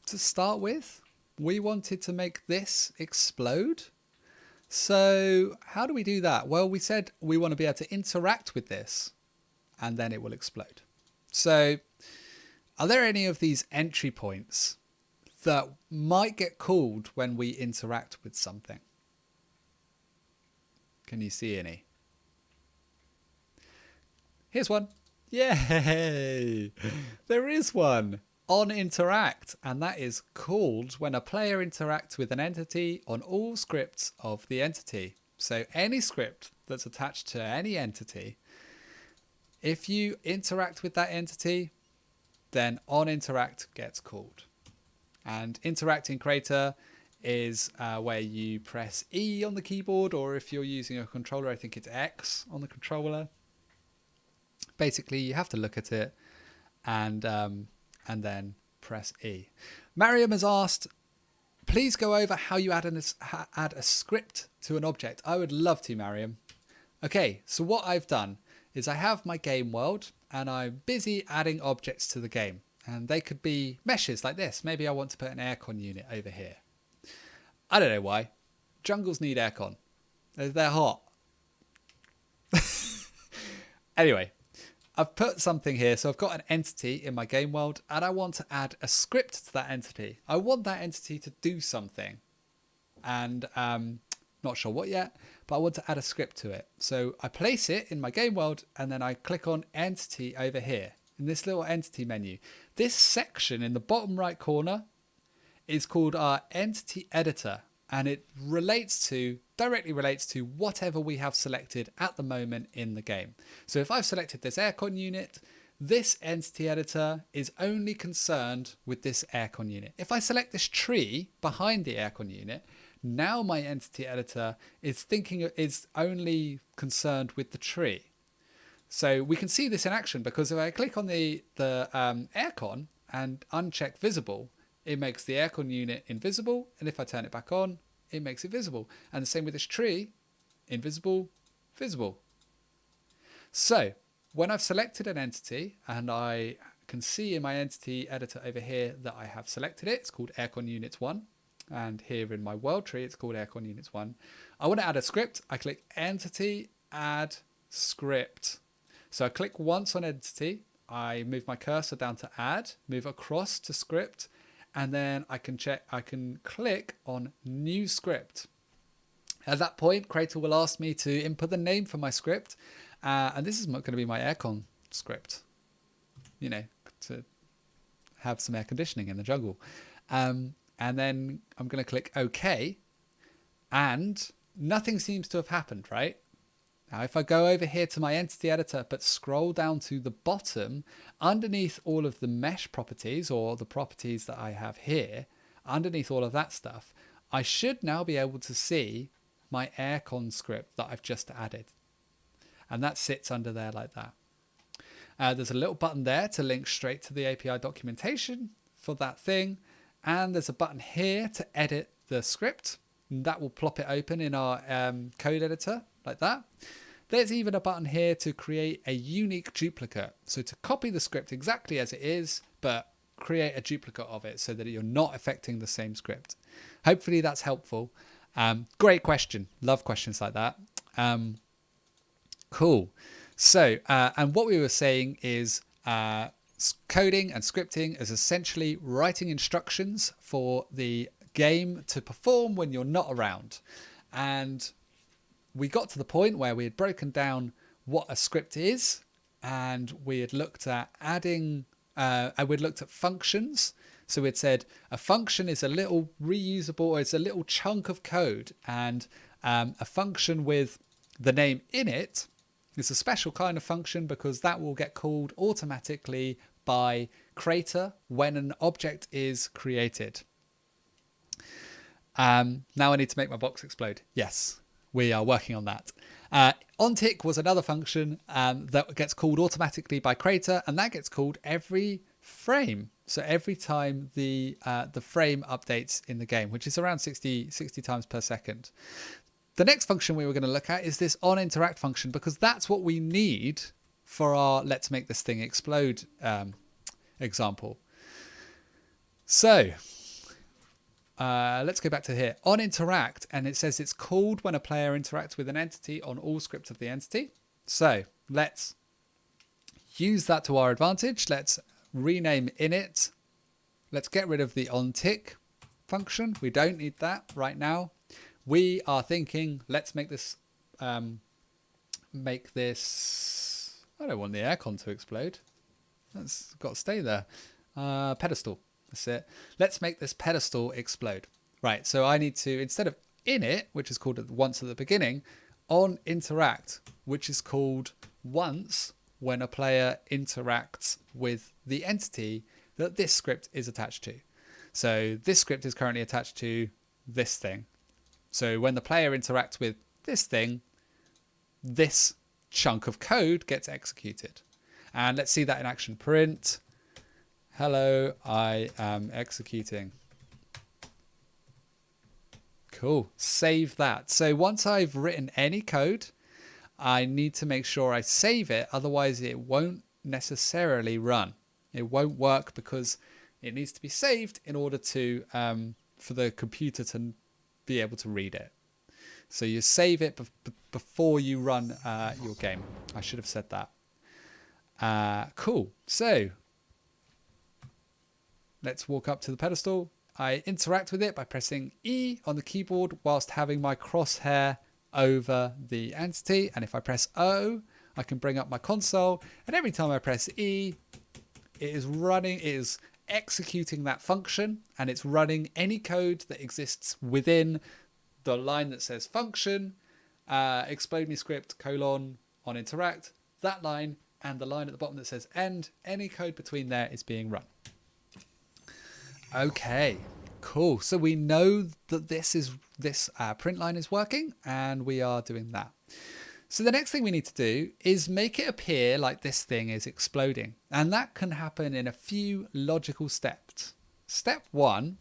to start with? We wanted to make this explode. So how do we do that? Well, we said we want to be able to interact with this and then it will explode. So are there any of these entry points that might get called when we interact with something? Can you see any? Here's one. Yay! There is one. On interact, and that is called when a player interacts with an entity on all scripts of the entity. So any script that's attached to any entity, if you interact with that entity, then on interact gets called. And interact in Crayta is where you press E on the keyboard, or if you're using a controller, I think it's X on the controller. Basically, you have to look at it and then press E. Mariam has asked, please go over how you add a script to an object. I would love to, Mariam. Okay, so what I've done is I have my game world and I'm busy adding objects to the game. And they could be meshes like this. Maybe I want to put an aircon unit over here. I don't know why. Jungles need aircon. They're hot. Anyway, I've put something here. So I've got an entity in my game world and I want to add a script to that entity. I want that entity to do something. And not sure what yet, but I want to add a script to it. So I place it in my game world and then I click on entity over here in this little entity menu. This section in the bottom right corner is called our entity editor, and it directly relates to whatever we have selected at the moment in the game. So if I've selected this aircon unit, this entity editor is only concerned with this aircon unit. If I select this tree behind the aircon unit, now my entity editor is only concerned with the tree. So we can see this in action because if I click on the aircon and uncheck visible, it makes the aircon unit invisible. And if I turn it back on, it makes it visible. And the same with this tree, invisible, visible. So when I've selected an entity and I can see in my entity editor over here that I have selected it, it's called aircon units 1. And here in my world tree, it's called aircon units 1. I want to add a script. I click entity, add script. So I click once on entity, I move my cursor down to add, move across to script, and then I can click on new script. At that point, Crayta will ask me to input the name for my script. And this is going to be my aircon script, to have some air conditioning in the jungle. And then I'm going to click OK, and nothing seems to have happened, right? Now, if I go over here to my entity editor, but scroll down to the bottom, underneath all of the mesh properties or the properties that I have here, underneath all of that stuff, I should now be able to see my aircon script that I've just added. And that sits under there like that. There's a little button there to link straight to the API documentation for that thing. And there's a button here to edit the script. And that will plop it open in our code editor like that. There's even a button here to create a unique duplicate. So to copy the script exactly as it is, but create a duplicate of it so that you're not affecting the same script. Hopefully that's helpful. Great question. Love questions like that. Cool. So, and what we were saying is coding and scripting is essentially writing instructions for the game to perform when you're not around. And we got to the point where we had broken down what a script is, and we had looked at adding, and we'd looked at functions. So we'd said a function is a little reusable, or it's a little chunk of code, and a function with the name in it is a special kind of function because that will get called automatically by Crayta when an object is created. Now I need to make my box explode. Yes, we are working on that. OnTick was another function that gets called automatically by Crayta, and that gets called every frame. So every time the frame updates in the game, which is around 60 times per second. The next function we were going to look at is this onInteract function, because that's what we need for our let's make this thing explode example. So let's go back to here. OnInteract, and it says it's called when a player interacts with an entity on all scripts of the entity. So let's use that to our advantage. Let's rename init. Let's get rid of the onTick function. We don't need that right now. We are thinking, let's make this, I don't want the aircon to explode. That's got to stay there. Pedestal, that's it. Let's make this pedestal explode. Right, so I need to, instead of init, which is called once at the beginning, onInteract, which is called once when a player interacts with the entity that this script is attached to. So this script is currently attached to this thing. So when the player interacts with this thing, this chunk of code gets executed. And let's see that in action. Print, hello, I am executing. Cool. Save that. So once I've written any code, I need to make sure I save it. Otherwise, it won't necessarily run. It won't work because it needs to be saved in order to for the computer to be able to read it. So you save it before you run your game. I should have said that. Cool. So let's walk up to the pedestal. I interact with it by pressing E on the keyboard whilst having my crosshair over the entity. And if I press O, I can bring up my console. And every time I press E, it is executing that function, and it's running any code that exists within the line that says function, explode me script, colon, on interact, that line, and the line at the bottom that says end. Any code between there is being run. Okay, cool. So we know that this print line is working, and we are doing that. So the next thing we need to do is make it appear like this thing is exploding. And that can happen in a few logical steps. Step one,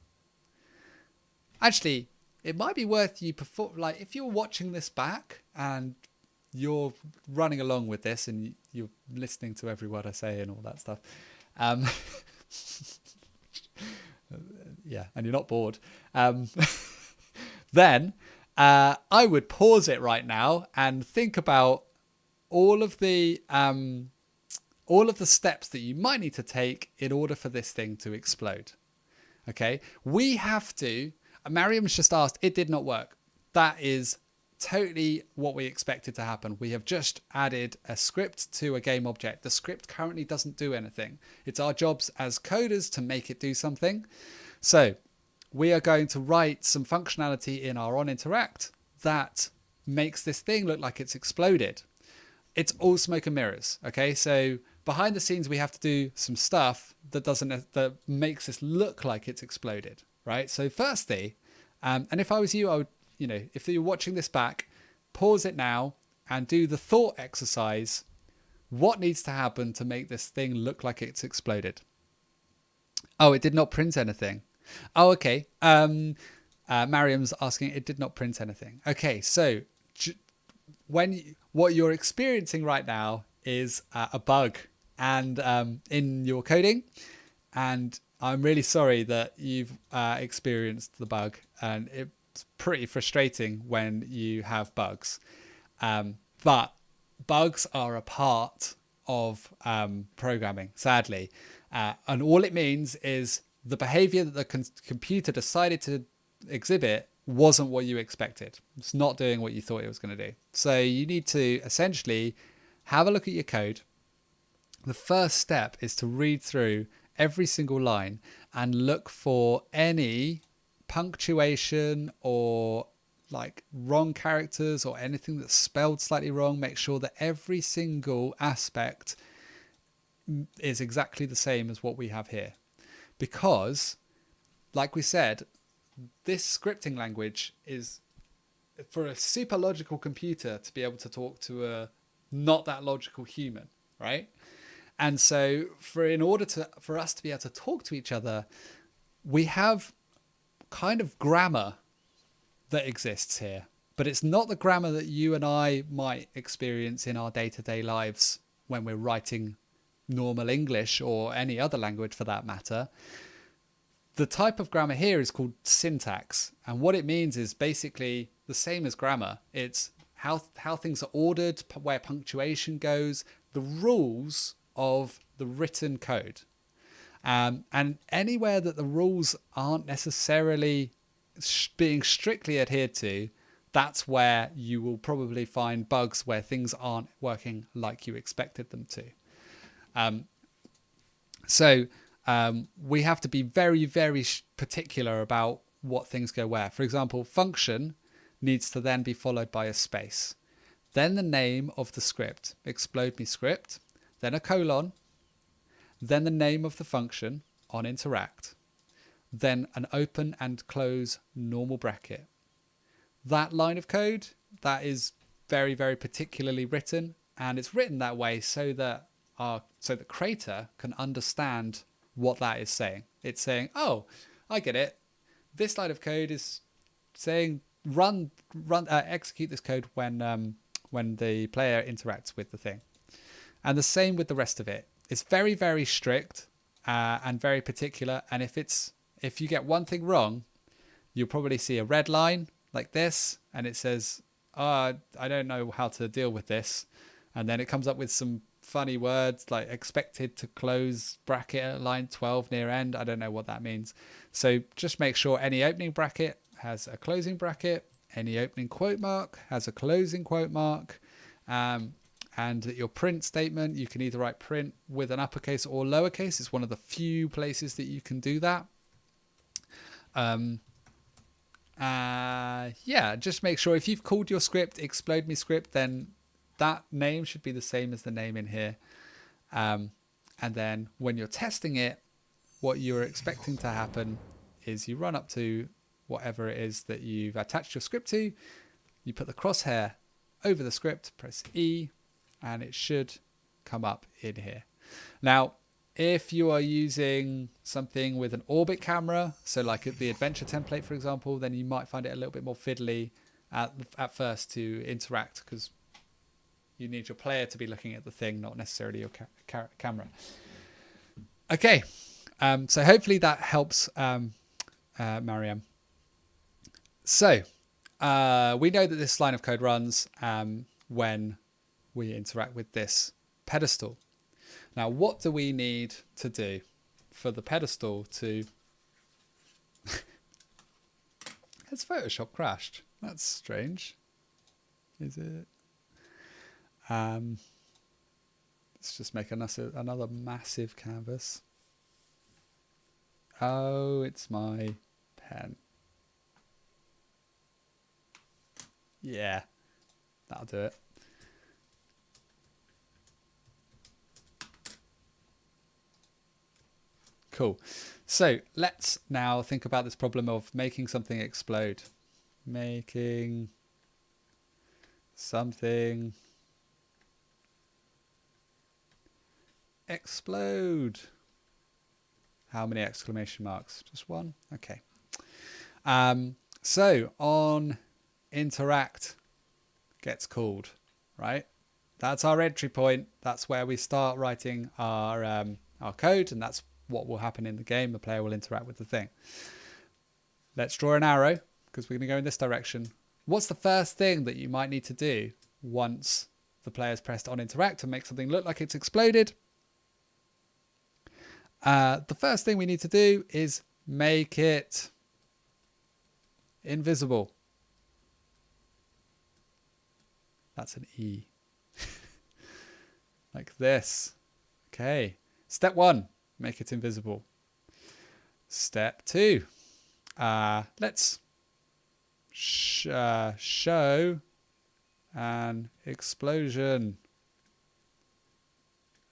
actually, it might be worth you like if you're watching this back and you're running along with this and you're listening to every word I say and all that stuff. Yeah, and you're not bored. Then I would pause it right now and think about all of the steps that you might need to take in order for this thing to explode. Okay, we have to. Mariam's just asked, it did not work. That is totally what we expected to happen. We have just added a script to a game object. The script currently doesn't do anything. It's our jobs as coders to make it do something. So we are going to write some functionality in our onInteract that makes this thing look like it's exploded. It's all smoke and mirrors. Okay, so behind the scenes we have to do some stuff that makes this look like it's exploded, right? So firstly, and if I was you, I would, if you're watching this back, pause it now and do the thought exercise. What needs to happen to make this thing look like it's exploded? Oh, it did not print anything. Oh, okay. Mariam's asking, it did not print anything. Okay, so what you're experiencing right now is a bug and in your coding, and I'm really sorry that you've experienced the bug, and it's pretty frustrating when you have bugs. But bugs are a part of programming, sadly. And all it means is the behavior that the computer decided to exhibit wasn't what you expected. It's not doing what you thought it was going to do. So you need to essentially have a look at your code. The first step is to read through every single line and look for any punctuation or like wrong characters or anything that's spelled slightly wrong. Make sure that every single aspect is exactly the same as what we have here. Because, like we said, this scripting language is for a super logical computer to be able to talk to a not that logical human, right? And so for us to be able to talk to each other, we have kind of grammar that exists here. But it's not the grammar that you and I might experience in our day-to-day lives when we're writing normal English or any other language for that matter. The type of grammar here is called syntax. And what it means is basically the same as grammar. It's how things are ordered, where punctuation goes, the rules of the written code. And anywhere that the rules aren't necessarily being strictly adhered to, that's where you will probably find bugs where things aren't working like you expected them to. So we have to be very, very particular about what things go where. For example, function needs to then be followed by a space. Then the name of the script, explode me script, then a colon, then the name of the function on interact, then an open and close normal bracket. That line of code, that is very, very particularly written, and it's written that way so that Crayta can understand what that is saying. It's saying, oh, I get it. This line of code is saying execute this code when the player interacts with the thing. And the same with the rest of it. It's very, very strict and very particular. And if you get one thing wrong, you'll probably see a red line like this, and it says, I don't know how to deal with this. And then it comes up with some funny words like expected to close bracket at line 12 near end. I don't know what that means. So just make sure any opening bracket has a closing bracket, any opening quote mark has a closing quote mark, and that your print statement, you can either write print with an uppercase or lowercase. It's one of the few places that you can do that. Yeah, just make sure if you've called your script explode me script, then that name should be the same as the name in here. And then when you're testing it, what you're expecting to happen is you run up to whatever it is that you've attached your script to, you put the crosshair over the script, press E, and it should come up in here. Now, if you are using something with an orbit camera, so like the adventure template, for example, then you might find it a little bit more fiddly at first to interact, because you need your player to be looking at the thing, not necessarily your camera. Okay, so hopefully that helps, Mariam. So we know that this line of code runs when we interact with this pedestal. Now, what do we need to do for the pedestal to... Has Photoshop crashed? That's strange. Is it? Let's just make another massive canvas. Oh, it's my pen. Yeah, that'll do it. Cool. So let's now think about this problem of making something explode. Making something explode. How many exclamation marks? Just one? Okay. So on interact gets called, right? That's our entry point. That's where we start writing our code, and that's what will happen in the game. The player will interact with the thing. Let's draw an arrow because we're going to go in this direction. What's the first thing that you might need to do once the player's pressed on interact to make something look like it's exploded? The first thing we need to do is make it invisible. That's an E. Like this. Okay. Step 1. Make it invisible. Step 2. Let's show an explosion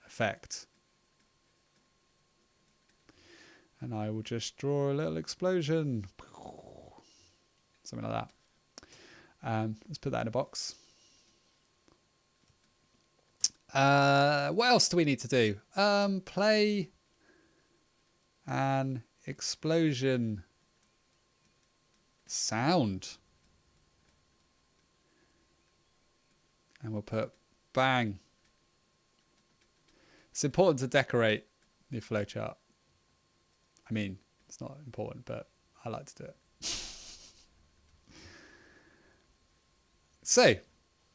effect. And I will just draw a little explosion. Something like that. Let's put that in a box. What else do we need to do? Play an explosion sound. And we'll put bang. It's important to decorate your flowchart. I mean, it's not important, but I like to do it. So,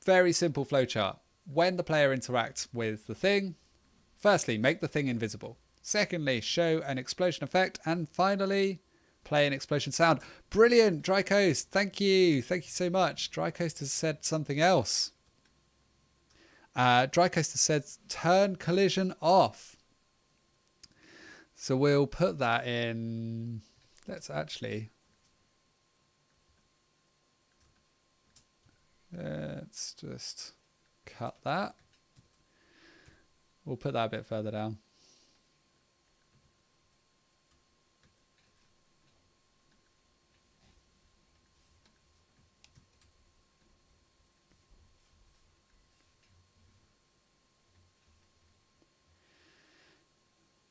very simple flowchart. When the player interacts with the thing, firstly, make the thing invisible. Secondly, show an explosion effect. And finally, play an explosion sound. Brilliant, Dry Coast. Thank you. Thank you so much. Dry Coast has said something else. Dry Coast has said turn collision off. So we'll put that in. Let's actually. Let's just cut that. We'll put that a bit further down.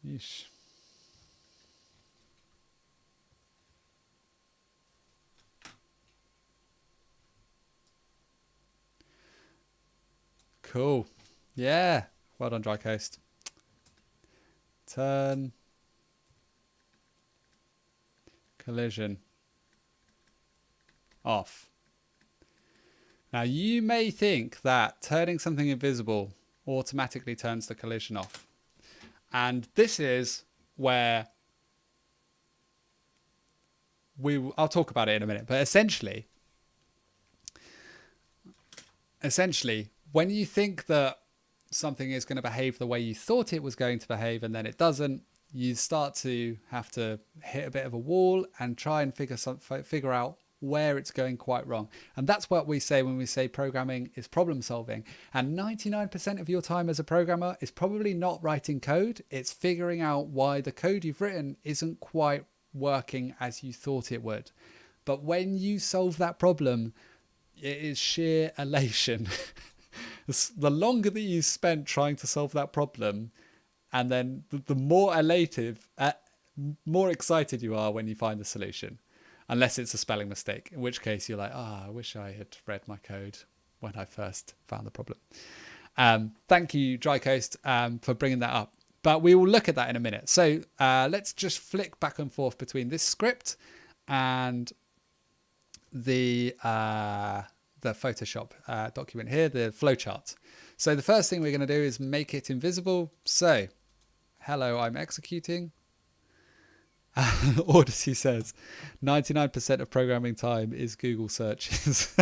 Yeesh. Cool. Yeah. Well done, Dry Coast. Turn collision off. Now you may think that turning something invisible automatically turns the collision off. And this is where I'll talk about it in a minute, but essentially, when you think that something is going to behave the way you thought it was going to behave and then it doesn't, you start to have to hit a bit of a wall and try and figure out where it's going quite wrong. And that's what we say when we say programming is problem solving. And 99% of your time as a programmer is probably not writing code. It's figuring out why the code you've written isn't quite working as you thought it would. But when you solve that problem, it is sheer elation. The longer that you spent trying to solve that problem, and then the more more excited you are when you find the solution, unless it's a spelling mistake, in which case you're like, I wish I had read my code when I first found the problem. Thank you, Dry Coast, for bringing that up. But we will look at that in a minute. So let's just flick back and forth between this script and the Photoshop document here, the flowchart. So the first thing we're going to do is make it invisible. So, hello, I'm executing. Odyssey says 99% of programming time is Google searches.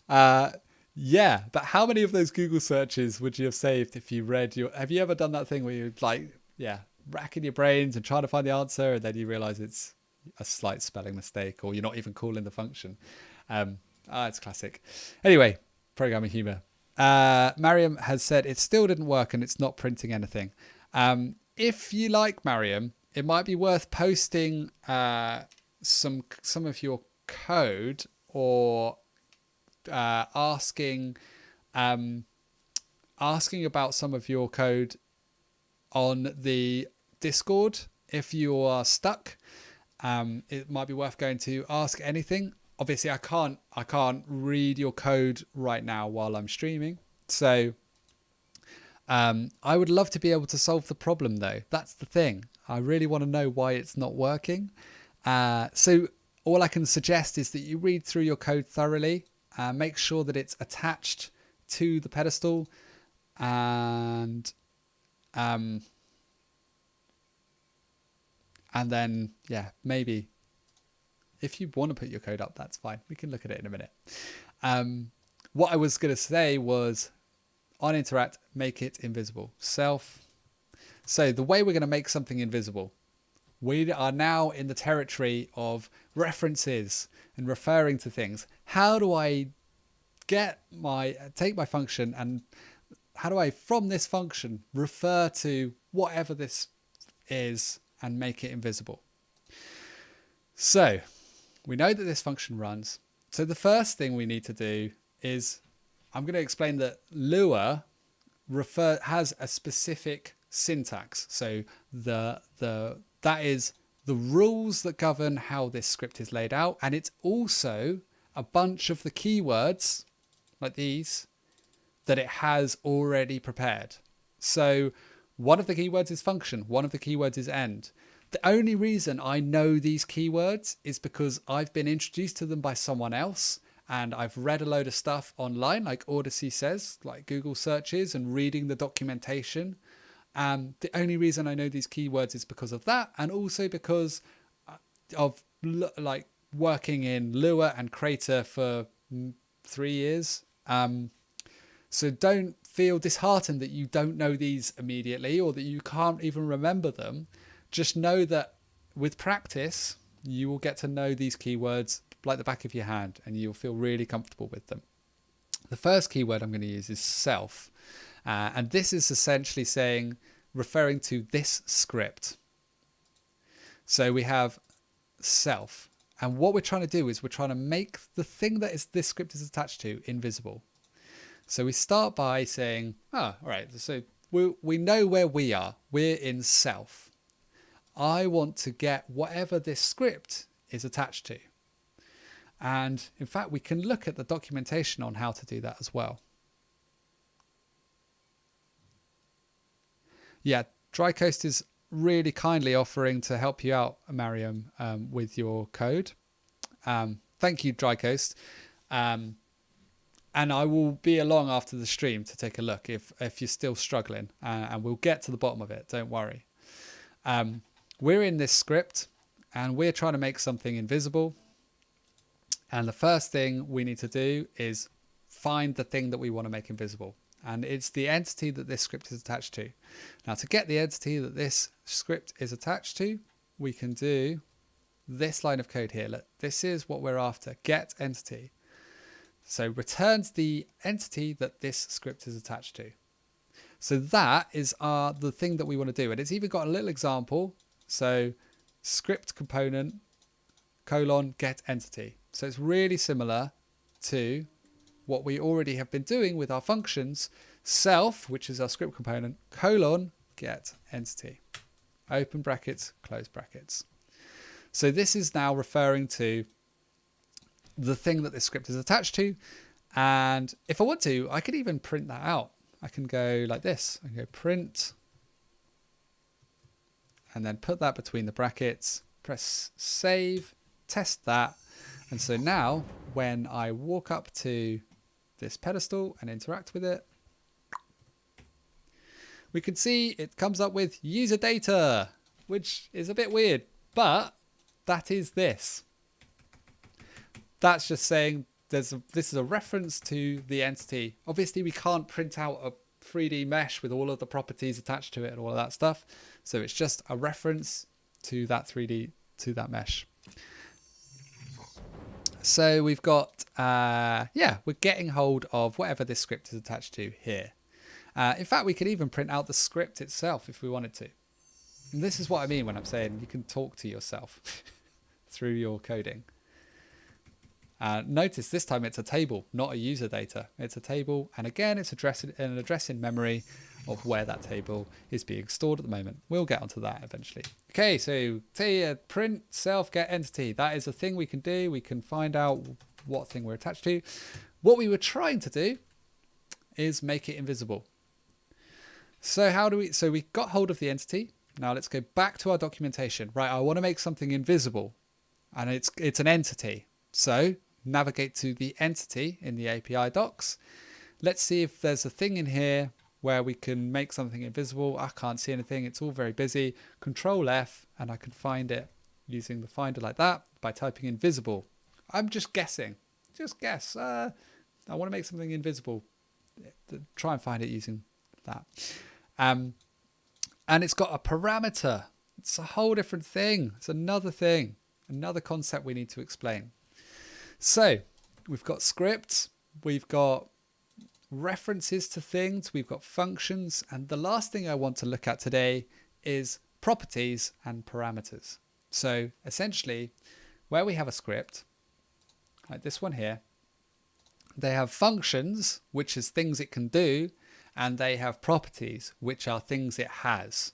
Yeah, but how many of those Google searches would you have saved if you read have you ever done that thing where you're like, racking your brains and trying to find the answer, and then you realize it's a slight spelling mistake, or you're not even calling the function? It's classic. Anyway, programming humor. Mariam has said it still didn't work and it's not printing anything. If you like Mariam, it might be worth posting some of your code, or asking about some of your code on the Discord. If you are stuck, it might be worth going to Ask Anything. Obviously, I can't read your code right now while I'm streaming. So I would love to be able to solve the problem, though. That's the thing. I really want to know why it's not working. So all I can suggest is that you read through your code thoroughly. Make sure that it's attached to the pedestal, and then maybe if you want to put your code up, that's fine. We can look at it in a minute. What I was going to say was on interact, make it invisible. Self. So the way we're going to make something invisible, we are now in the territory of references and referring to things. How do I take my function, and how do I, from this function, refer to whatever this is and make it invisible? So we know that this function runs. So the first thing we need to do is, I'm going to explain that Lua has a specific syntax. So that is the rules that govern how this script is laid out. And it's also a bunch of the keywords like these that it has already prepared. So one of the keywords is function. One of the keywords is end. The only reason I know these keywords is because I've been introduced to them by someone else, and I've read a load of stuff online, like Odyssey says, like Google searches and reading the documentation. The only reason I know these keywords is because of that, and also because of like working in Lua and Crayta for 3 years. So don't feel disheartened that you don't know these immediately, or that you can't even remember them. Just know that with practice, you will get to know these keywords like the back of your hand, and you'll feel really comfortable with them. The first keyword I'm going to use is self. And this is essentially referring to this script. So we have self. And what we're trying to do is we're trying to make the thing that this script is attached to invisible. So we start by saying, all right, so we know where we are. We're in self. I want to get whatever this script is attached to. And in fact, we can look at the documentation on how to do that as well. Yeah, Drycoast is really kindly offering to help you out, Mariam, with your code. Thank you, Drycoast. And I will be along after the stream to take a look if you're still struggling, and we'll get to the bottom of it. Don't worry. We're in this script and we're trying to make something invisible. And the first thing we need to do is find the thing that we want to make invisible. And it's the entity that this script is attached to. Now, to get the entity that this script is attached to, we can do this line of code here. Look, this is what we're after, get entity. So returns the entity that this script is attached to. So that is the thing that we want to do. And it's even got a little example. So script component colon get entity. So it's really similar to what we already have been doing with our functions. Self, which is our script component, colon get entity. Open brackets, close brackets. So this is now referring to the thing that this script is attached to. And if I want to, I could even print that out. I can go like this. I can go print and then put that between the brackets, press save, test that. And so now when I walk up to this pedestal and interact with it, we can see it comes up with user data, which is a bit weird, but that is this. That's just saying this is a reference to the entity. Obviously, we can't print out a 3D mesh with all of the properties attached to it and all of that stuff. So it's just a reference to that 3D, to that mesh. So we've got, we're getting hold of whatever this script is attached to here. In fact, we could even print out the script itself if we wanted to. And this is what I mean when I'm saying you can talk to yourself through your coding. Notice this time it's a table, not a user data. It's a table, and again, it's an address in memory of where that table is being stored at the moment. We'll get onto that eventually. Okay, so print self get entity. That is a thing we can do. We can find out what thing we're attached to. What we were trying to do is make it invisible. So we got hold of the entity. Now let's go back to our documentation. Right, I want to make something invisible, and it's an entity. So navigate to the entity in the API docs. Let's see if there's a thing in here where we can make something invisible. I can't see anything. It's all very busy. Control F, and I can find it using the finder like that by typing invisible. I'm just guessing. Just guess. I want to make something invisible. Try and find it using that. And it's got a parameter. It's a whole different thing. It's another thing, another concept we need to explain. So we've got scripts, we've got references to things, we've got functions, and the last thing I want to look at today is properties and parameters. So essentially, where we have a script, like this one here, they have functions, which is things it can do, and they have properties, which are things it has.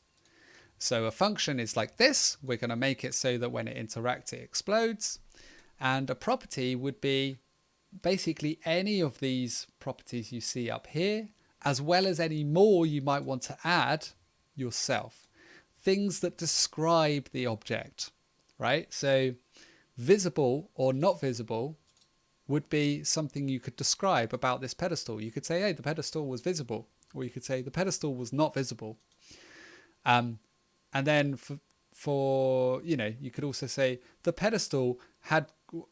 So a function is like this. We're going to make it so that when it interacts, it explodes. And a property would be basically any of these properties you see up here, as well as any more you might want to add yourself. Things that describe the object, right? So visible or not visible would be something you could describe about this pedestal. You could say, hey, the pedestal was visible, or you could say the pedestal was not visible. And then for you could also say the pedestal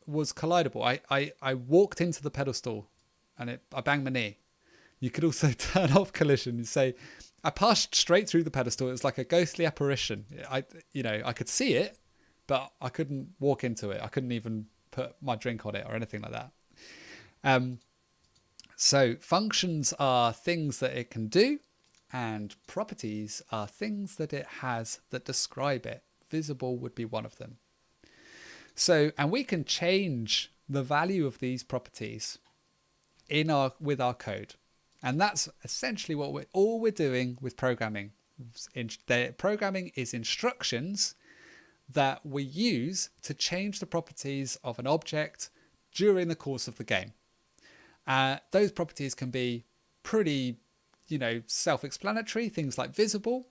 was collidable. I walked into the pedestal and I banged my knee. You could also turn off collision and say I passed straight through the pedestal. It was like a ghostly apparition. I could see it, but I couldn't walk into it. I couldn't even put my drink on it or anything like that. So functions are things that it can do, and properties are things that it has that describe it. Visible would be one of them. So, and we can change the value of these properties with our code. And that's essentially what we're doing with programming. Programming is instructions that we use to change the properties of an object during the course of the game. Those properties can be pretty, self-explanatory, things like visible,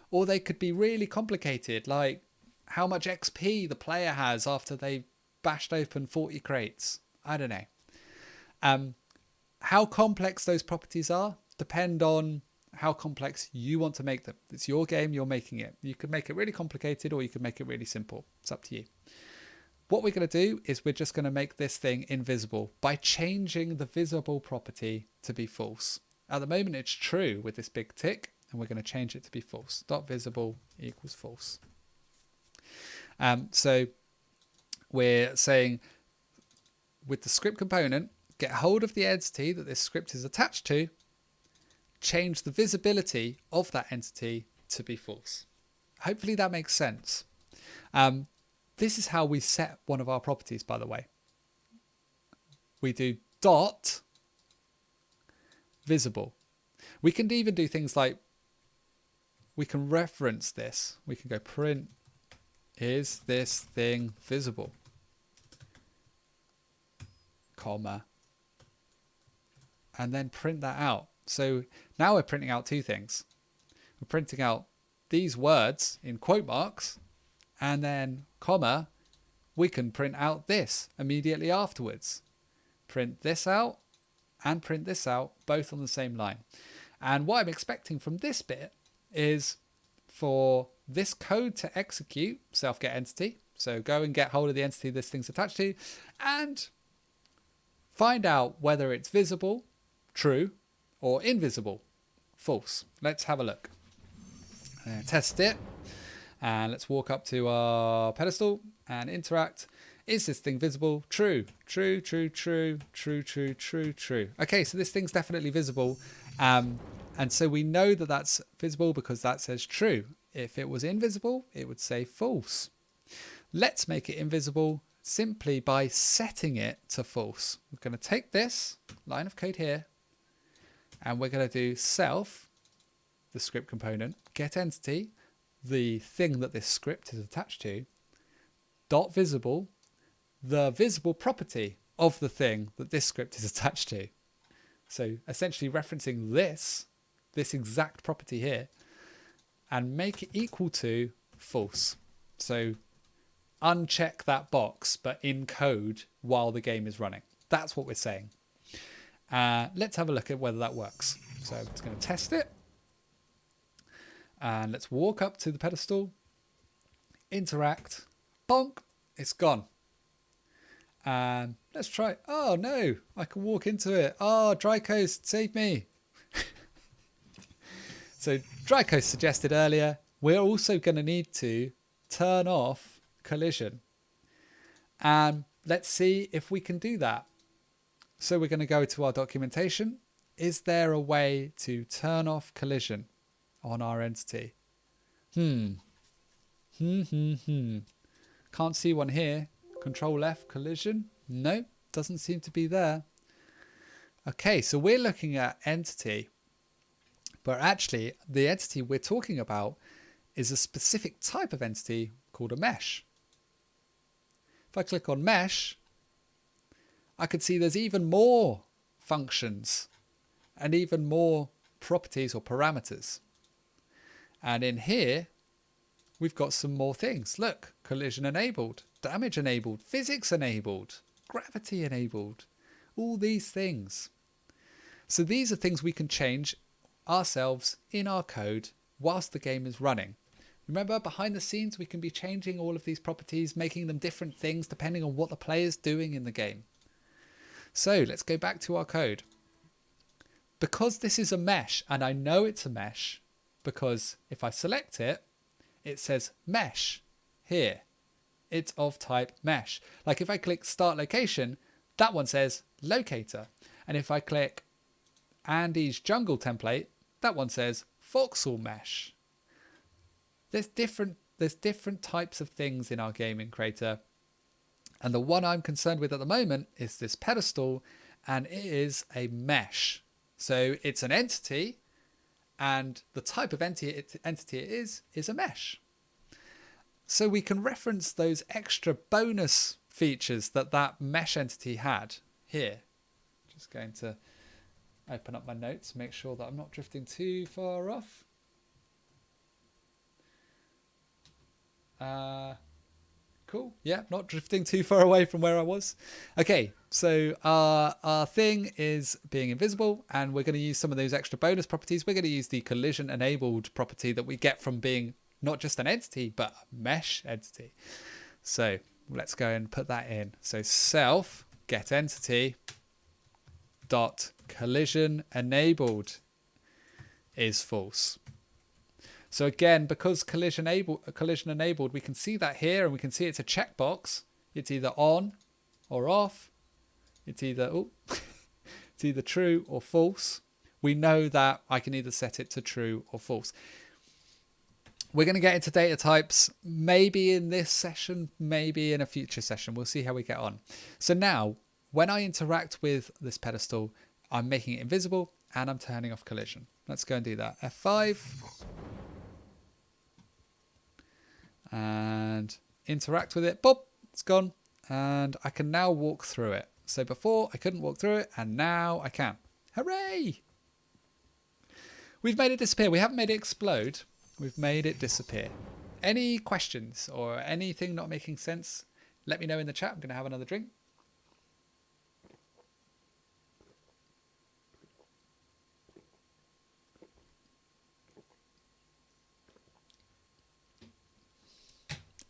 Or they could be really complicated, like how much XP the player has after they bashed open 40 crates. I don't know. How complex those properties are depend on how complex you want to make them. It's your game, you're making it. You could make it really complicated or you could make it really simple. It's up to you. What we're going to do is we're just going to make this thing invisible by changing the visible property to be false. At the moment it's true with this big tick, and we're going to change it to be false. Dot visible equals false. So we're saying with the script component, get hold of the entity that this script is attached to, change the visibility of that entity to be false. Hopefully that makes sense. This is how we set one of our properties, by the way. We do dot visible. We can even do things like, we can reference this. We can go print, is this thing visible? Comma. And then print that out. So now we're printing out two things. We're printing out these words in quote marks, and then comma, we can print out this immediately afterwards. Print this out and print this out, both on the same line. And what I'm expecting from this bit is for this code to execute self-get entity. So go and get hold of the entity this thing's attached to and find out whether it's visible, true, or invisible, false. Let's have a look. Test it. And let's walk up to our pedestal and interact. Is this thing visible? True, true, true, true, true, true, true, true. Okay, so this thing's definitely visible. And so we know that that's visible because that says true. If it was invisible, it would say false. Let's make it invisible simply by setting it to false. We're going to take this line of code here and we're going to do self, the script component, get entity, the thing that this script is attached to, dot visible, the visible property of the thing that this script is attached to. So essentially referencing this exact property here, and make it equal to false. So uncheck that box, but in code while the game is running. That's what we're saying. Let's have a look at whether that works. So I'm just going to test it. And let's walk up to the pedestal, interact, bonk, it's gone. And let's try, oh no, I can walk into it. Oh, Dry Coast, save me. So Dry Coast suggested earlier, we're also going to need to turn off collision. And let's see if we can do that. So we're going to go to our documentation. Is there a way to turn off collision on our entity? Can't see one here. Control F, collision. No, doesn't seem to be there. Okay, so we're looking at entity, but actually the entity we're talking about is a specific type of entity called a mesh. If I click on mesh, I could see there's even more functions and even more properties or parameters. And in here, we've got some more things. Look, collision enabled, damage enabled, physics enabled, gravity enabled, all these things. So these are things we can change ourselves in our code whilst the game is running. Remember, behind the scenes, we can be changing all of these properties, making them different things depending on what the player's doing in the game. So let's go back to our code. Because this is a mesh, and I know it's a mesh, because if I select it, it says mesh here. It's of type mesh. Like if I click start location, that one says locator. And if I click Andy's jungle template, that one says voxel mesh. There's different types of things in our game in Crayta. And the one I'm concerned with at the moment is this pedestal, and it is a mesh. So it's an entity, and the type of entity it is a mesh. So we can reference those extra bonus features that mesh entity had here. Just going to open up my notes, make sure that I'm not drifting too far off. Cool. Yeah, not drifting too far away from where I was. Okay, so our thing is being invisible, and we're going to use some of those extra bonus properties. We're going to use the collision enabled property that we get from being not just an entity, but a mesh entity. So let's go and put that in. So self get entity dot collision enabled is false. So again, because collision enabled, we can see that here, and we can see it's a checkbox. It's either on or off. It's either it's either true or false. We know that I can either set it to true or false. We're going to get into data types maybe in this session, maybe in a future session. We'll see how we get on. So now, when I interact with this pedestal, I'm making it invisible and I'm turning off collision. Let's go and do that. F5. And interact with it. Boop, it's gone. And I can now walk through it. So before I couldn't walk through it, and now I can. Hooray! We've made it disappear. We haven't made it explode. We've made it disappear. Any questions or anything not making sense? Let me know in the chat. I'm going to have another drink.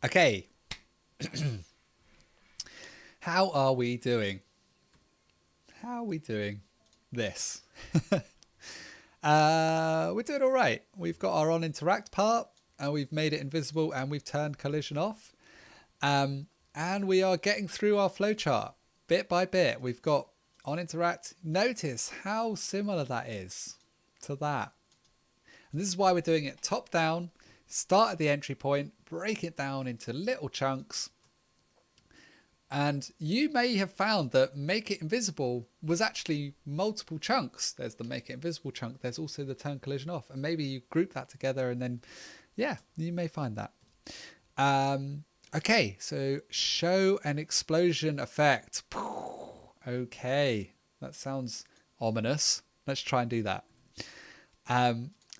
Okay. How are we doing? How are we doing this? We're doing all right. We've got our on interact part, and we've made it invisible, and we've turned collision off. And we are getting through our flowchart bit by bit. We've got on interact. Notice how similar that is to that. And this is why we're doing it top down. Start at the entry point, break it down into little chunks. And you may have found that make it invisible was actually multiple chunks. There's the make it invisible chunk. There's also the turn collision off. And maybe you group that together, and then, yeah, you may find that. Okay, so show an explosion effect. Okay, that sounds ominous. Let's try and do that.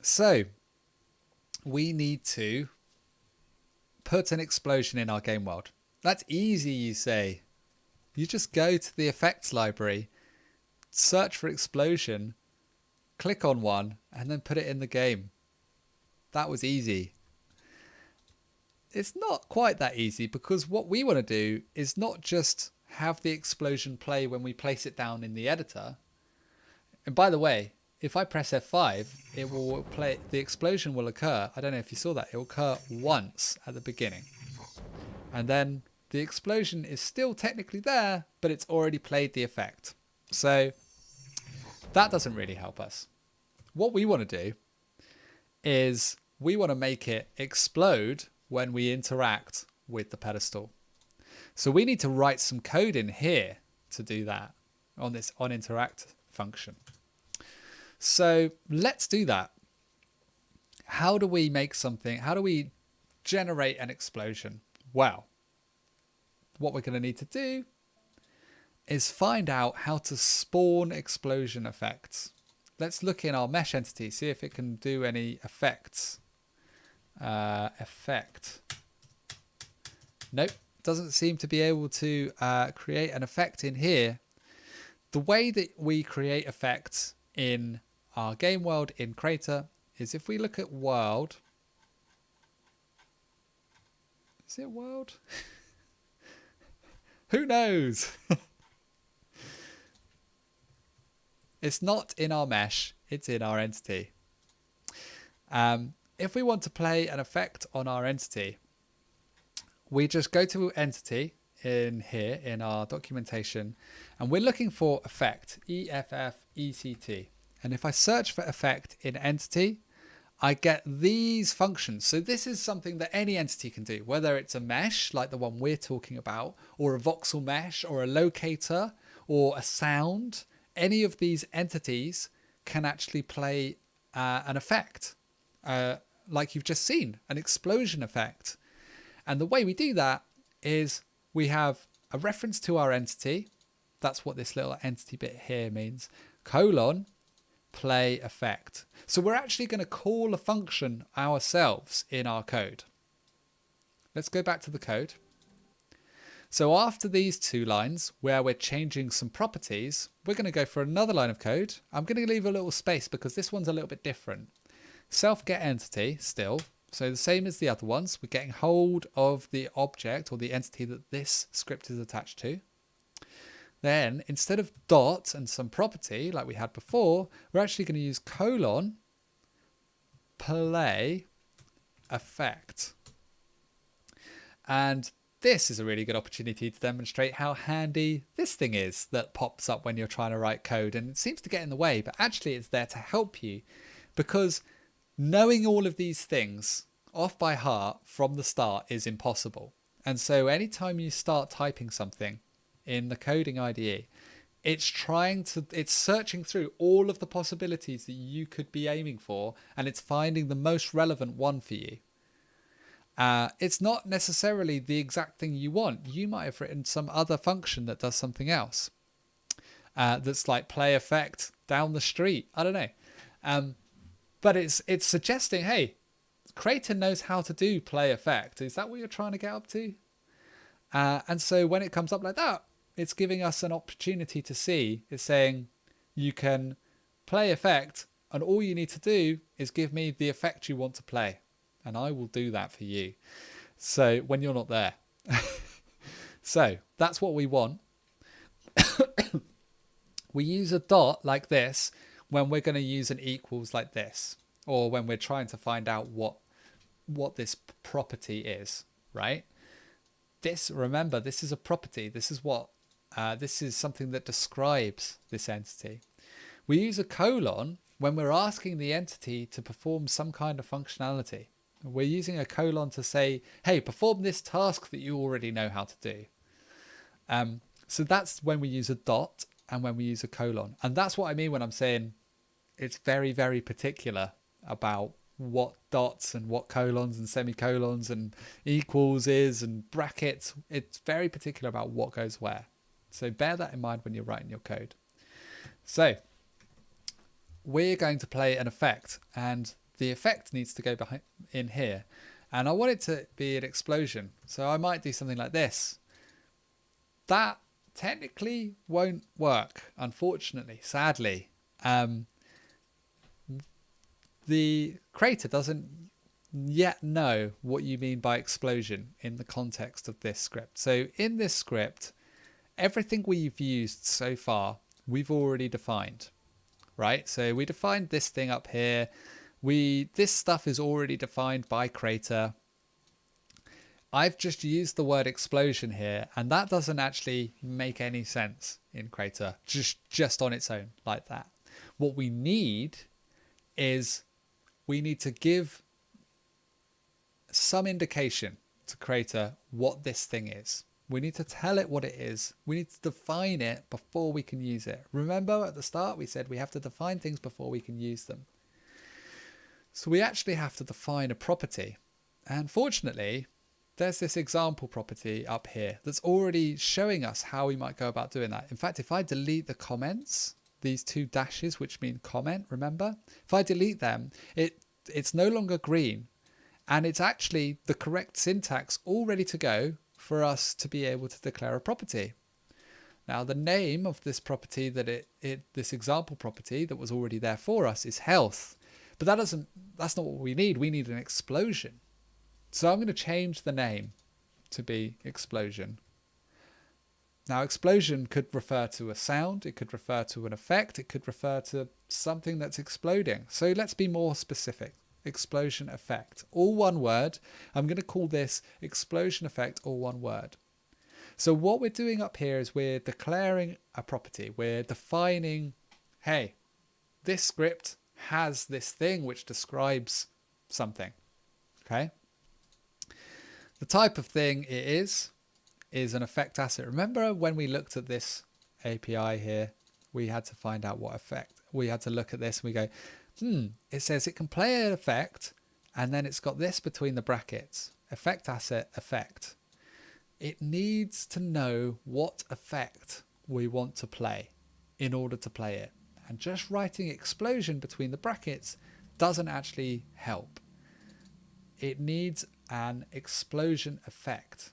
So we need to put an explosion in our game world. That's easy, you say. You just go to the effects library, search for explosion, click on one, and then put it in the game. That was easy. It's not quite that easy, because what we want to do is not just have the explosion play when we place it down in the editor. And by the way, if I press F5, it will play. The explosion will occur. I don't know if you saw that. It will occur once at the beginning. And then the explosion is still technically there, but it's already played the effect. So that doesn't really help us. What we want to do is we want to make it explode when we interact with the pedestal. So we need to write some code in here to do that on this onInteract function. So let's do that. How do we make something? How do we generate an explosion? Well, what we're going to need to do is find out how to spawn explosion effects. Let's look in our mesh entity, see if it can do any effects. Effect. Nope, doesn't seem to be able to create an effect in here. The way that we create effects in our game world in Crayta is if we look at world. Is it world? Who knows? It's not in our mesh, it's in our entity. If we want to play an effect on our entity, we just go to entity in here in our documentation, and we're looking for effect, EFFECT. And if I search for effect in entity, I get these functions. So this is something that any entity can do, whether it's a mesh like the one we're talking about, or a voxel mesh, or a locator, or a sound. Any of these entities can actually play an effect, like you've just seen, an explosion effect. And the way we do that is we have a reference to our entity. That's what this little entity bit here means. Colon, play effect. So we're actually going to call a function ourselves in our code. let's go back to the code. So after these 2 lines where we're changing some properties, we're going to go for another line of code. I'm going to leave a little space because this one's a little bit different. Self-get-entity still. So the same as the other ones. We're getting hold of the object or the entity that this script is attached to. Then instead of dot and some property like we had before, we're actually going to use colon play effect. And this is a really good opportunity to demonstrate how handy this thing is that pops up when you're trying to write code. And it seems to get in the way, but actually it's there to help you, because knowing all of these things off by heart from the start is impossible. And so anytime you start typing something in the coding IDE, it's searching through all of the possibilities that you could be aiming for, and it's finding the most relevant one for you. It's not necessarily the exact thing you want. You might have written some other function that does something else. That's like play effect down the street. I don't know. But it's suggesting, hey, Crayta knows how to do play effect. Is that what you're trying to get up to? And so when it comes up like that, it's giving us an opportunity to see. It's saying you can play effect, and all you need to do is give me the effect you want to play, and I will do that for you. So when you're not there. So that's what we want. We use a dot like this when we're going to use an equals like this, or when we're trying to find out what this property is, right? Remember, this is a property. This is something that describes this entity. We use a colon when we're asking the entity to perform some kind of functionality. We're using a colon to say, hey, perform this task that you already know how to do. So that's when we use a dot and when we use a colon. And that's what I mean when I'm saying it's very, very particular about what dots and what colons and semicolons and equals is and brackets. It's very particular about what goes where. So bear that in mind when you're writing your code. So we're going to play an effect, and the effect needs to go behind in here. And I want it to be an explosion. So I might do something like this. That technically won't work, unfortunately, sadly. The Crayta doesn't yet know what you mean by explosion in the context of this script. So in this script, everything we've used so far, we've already defined, right? So we defined this thing up here. This stuff is already defined by Crayta. I've just used the word explosion here, and that doesn't actually make any sense in Crayta, just on its own like that. What we need is we need to give some indication to Crayta what this thing is. We need to tell it what it is. We need to define it before we can use it. Remember at the start we said we have to define things before we can use them. So we actually have to define a property. And fortunately, there's this example property up here that's already showing us how we might go about doing that. In fact, if I delete the comments, these 2 dashes, which mean comment, remember? If I delete them, it's no longer green, and it's actually the correct syntax all ready to go for us to be able to declare a property. Now, the name of this property this example property that was already there for us is health, but that's not what we need. We need an explosion. So I'm going to change the name to be explosion. Now, explosion could refer to a sound, it could refer to an effect, it could refer to something that's exploding. So let's be more specific. Explosion effect, all one word. I'm going to call this explosion effect, all one word. So what we're doing up here is we're declaring a property. We're defining, hey, this script has this thing which describes something. Okay. The type of thing it is an effect asset. Remember when we looked at this API here, we had to find out what effect. We had to look at this and we go, it says it can play an effect, and then it's got this between the brackets, effect asset effect. It needs to know what effect we want to play in order to play it. And just writing explosion between the brackets doesn't actually help. It needs an explosion effect.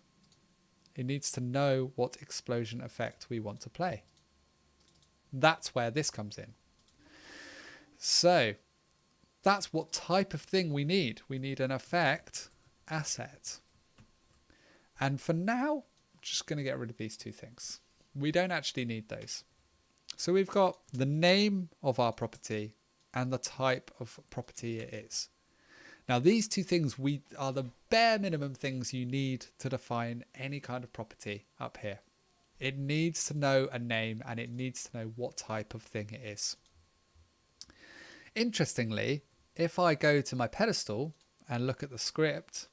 It needs to know what explosion effect we want to play. That's where this comes in. So that's what type of thing we need. We need an effect asset. And for now, I'm just going to get rid of these two things. We don't actually need those. So we've got the name of our property and the type of property it is. Now, these two things are the bare minimum things you need to define any kind of property up here. It needs to know a name and it needs to know what type of thing it is. Interestingly, if I go to my pedestal and look at the script,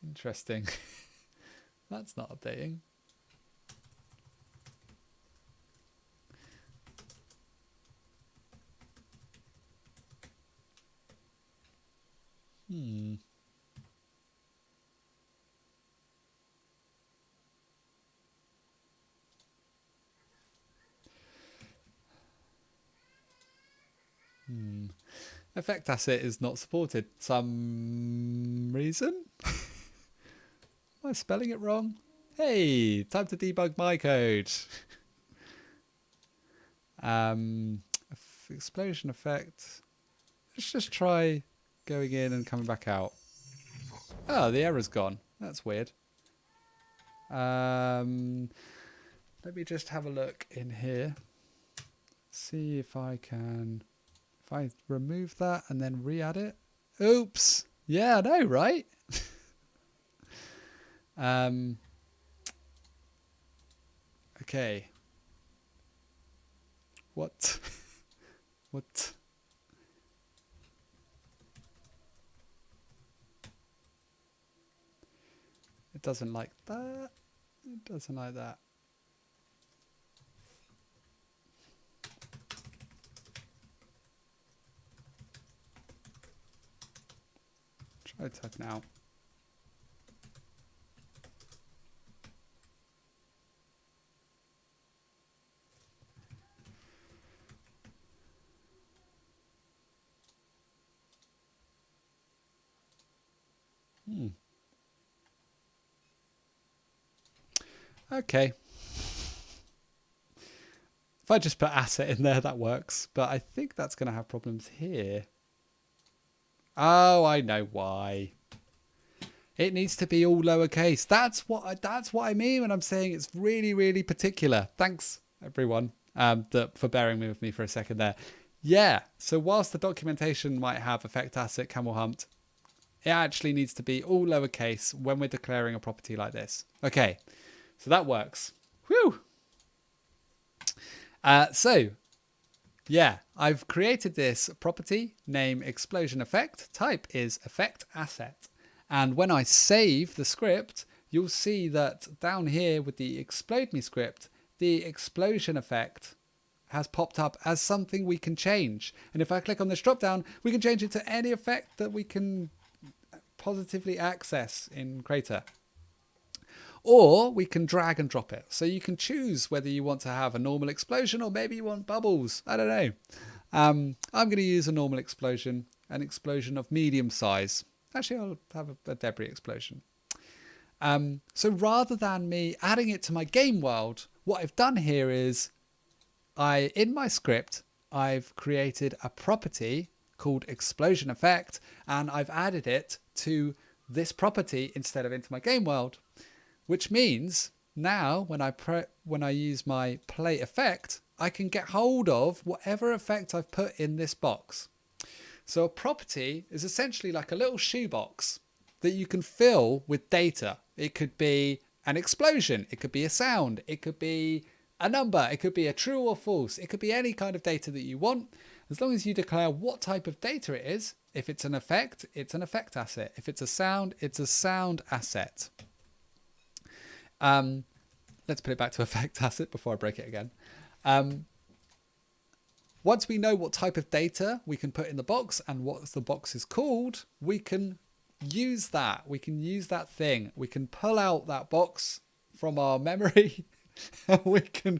interesting, that's not updating. Effect asset is not supported. Some reason? Am I spelling it wrong? Hey, time to debug my code. Explosion effect. Let's just try going in and coming back out. Oh, the error's gone. That's weird. Let me just have a look in here. See if I can... If I remove that and then re-add it. Oops. Yeah, I know, right? Okay. What? What? It doesn't like that. It doesn't like that. Try type now. Okay. If I just put asset in there, that works. But I think that's going to have problems here. Oh, I know why. It needs to be all lowercase. That's what I mean when I'm saying it's really, really particular. Thanks, everyone, for bearing with me for a second there. Yeah, so whilst the documentation might have effect asset camel humped, it actually needs to be all lowercase when we're declaring a property like this. Okay, so that works. Whew! Yeah, I've created this property, name explosion effect, type is effect asset. And when I save the script, you'll see that down here with the explode me script, the explosion effect has popped up as something we can change. And if I click on this drop down, we can change it to any effect that we can positively access in Crayta. Or we can drag and drop it. So you can choose whether you want to have a normal explosion or maybe you want bubbles. I don't know. I'm going to use a normal explosion, an explosion of medium size. Actually, I'll have a debris explosion. So rather than me adding it to my game world, what I've done here is in my script, I've created a property called explosion effect, and I've added it to this property instead of into my game world. Which means now when I use my play effect, I can get hold of whatever effect I've put in this box. So a property is essentially like a little shoebox that you can fill with data. It could be an explosion. It could be a sound. It could be a number. It could be a true or false. It could be any kind of data that you want. As long as you declare what type of data it is. If it's an effect, it's an effect asset. If it's a sound, it's a sound asset. Let's put it back to effect asset before I break it again. Once we know what type of data we can put in the box and what the box is called, we can use that. We can use that thing. We can pull out that box from our memory and we can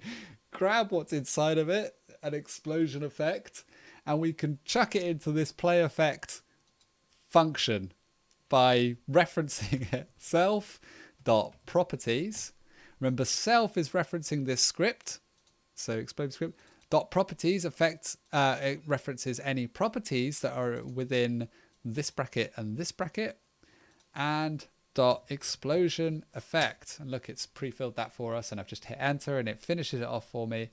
grab what's inside of it, an explosion effect, and we can chuck it into this play effect function by referencing it. Self.properties. Remember, self is referencing this script. So explode script. .properties affects, it references any properties that are within this bracket and this bracket. And .explosion effect. And look, it's pre-filled that for us, and I've just hit enter and it finishes it off for me.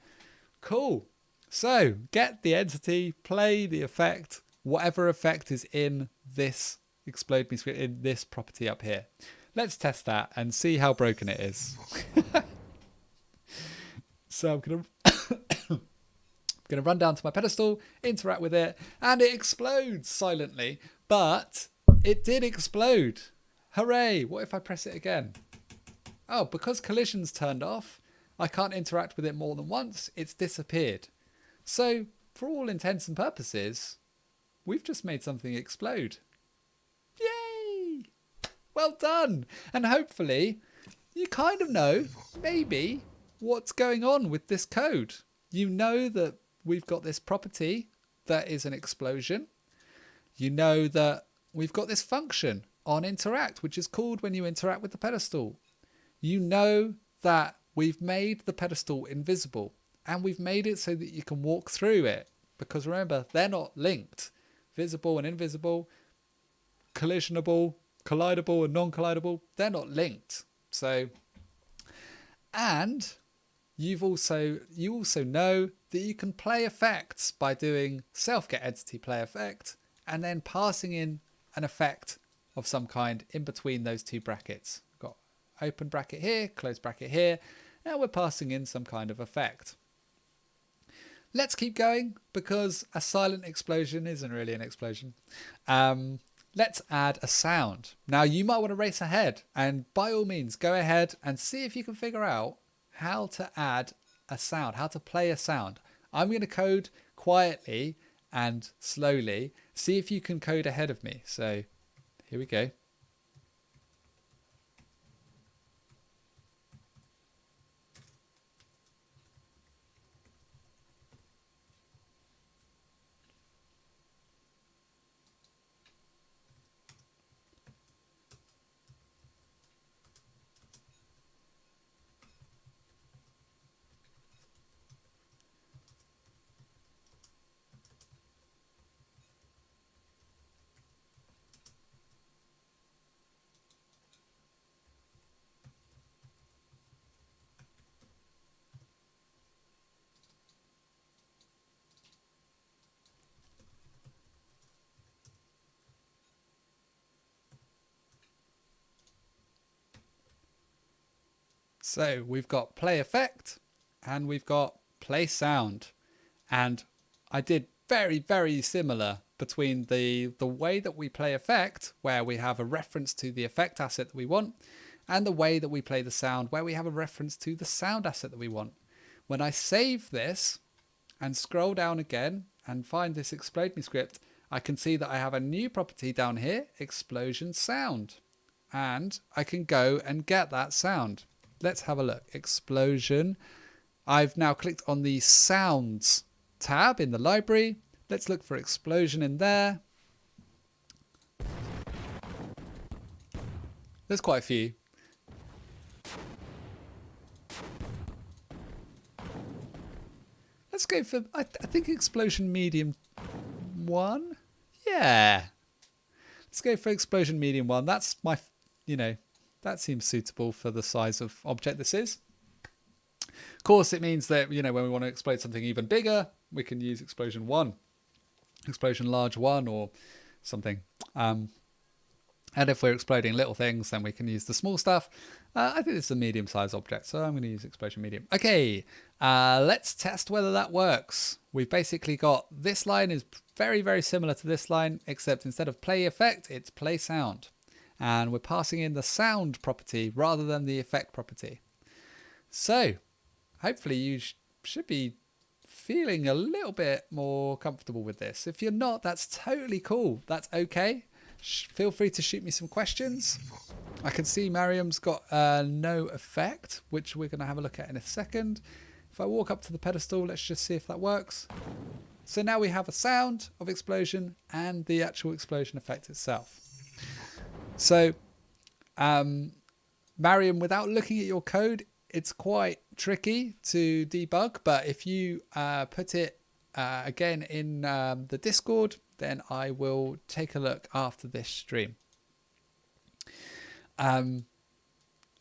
Cool. So get the entity, play the effect, whatever effect is in this explode me script, in this property up here. Let's test that and see how broken it is. So I'm gonna run down to my pedestal, interact with it, and it explodes silently, but it did explode. Hooray! What if I press it again? Oh, because collision's turned off, I can't interact with it more than once. It's disappeared. So, for all intents and purposes, we've just made something explode. Yay! Well done! And hopefully, you kind of know, maybe, what's going on with this code. You know that we've got this property that is an explosion. You know that we've got this function on interact, which is called when you interact with the pedestal. You know that we've made the pedestal invisible, and we've made it so that you can walk through it, because remember, they're not linked. Visible and invisible, collisionable, collidable and non-collidable, they're not linked. So, and you also know that you can play effects by doing self_getEntityPlayEffect and then passing in an effect of some kind in between those two brackets. We've got open bracket here, close bracket here, and we're passing in some kind of effect. Let's keep going, because a silent explosion isn't really an explosion. Let's add a sound. Now, you might want to race ahead, and by all means, go ahead and see if you can figure out how to add a sound, how to play a sound. I'm going to code quietly and slowly. See if you can code ahead of me. So here we go. So we've got play effect and we've got play sound. And I did very, very similar between the way that we play effect, where we have a reference to the effect asset that we want, and the way that we play the sound, where we have a reference to the sound asset that we want. When I save this and scroll down again and find this explode me script, I can see that I have a new property down here, explosion sound. And I can go and get that sound. Let's have a look. Explosion. I've now clicked on the sounds tab in the library. Let's look for explosion in there. There's quite a few. Let's go for, I think, explosion medium 1. Yeah. Let's go for explosion medium 1. That's my, that seems suitable for the size of object this is. Of course, it means that, when we want to explode something even bigger, we can use explosion 1, explosion large 1 or something. And if we're exploding little things, then we can use the small stuff. I think this is a medium-sized object, so I'm going to use explosion medium. Okay, let's test whether that works. We've basically got this line is very, very similar to this line, except instead of play effect, it's play sound. And we're passing in the sound property rather than the effect property. So hopefully you should be feeling a little bit more comfortable with this. If you're not, that's totally cool. That's okay. Feel free to shoot me some questions. I can see Mariam's got no effect, which we're going to have a look at in a second. If I walk up to the pedestal, let's just see if that works. So now we have a sound of explosion and the actual explosion effect itself. So, Mariam, without looking at your code, it's quite tricky to debug. But if you put it again in the Discord, then I will take a look after this stream.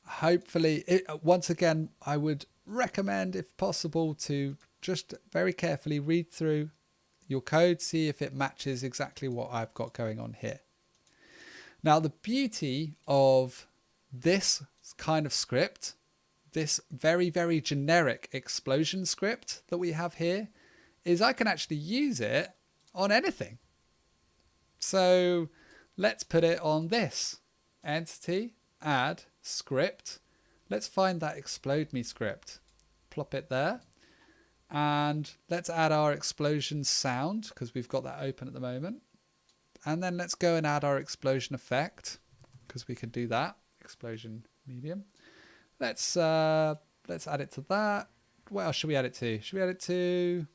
Hopefully, once again, I would recommend, if possible, to just very carefully read through your code, see if it matches exactly what I've got going on here. Now, the beauty of this kind of script, this very, very generic explosion script that we have here, is I can actually use it on anything. So let's put it on this entity, add script. Let's find that explode me script, plop it there. And let's add our explosion sound because we've got that open at the moment. And then let's go and add our explosion effect because we can do that. Explosion medium. Let's add it to that. What else should we add it to? Should we add it to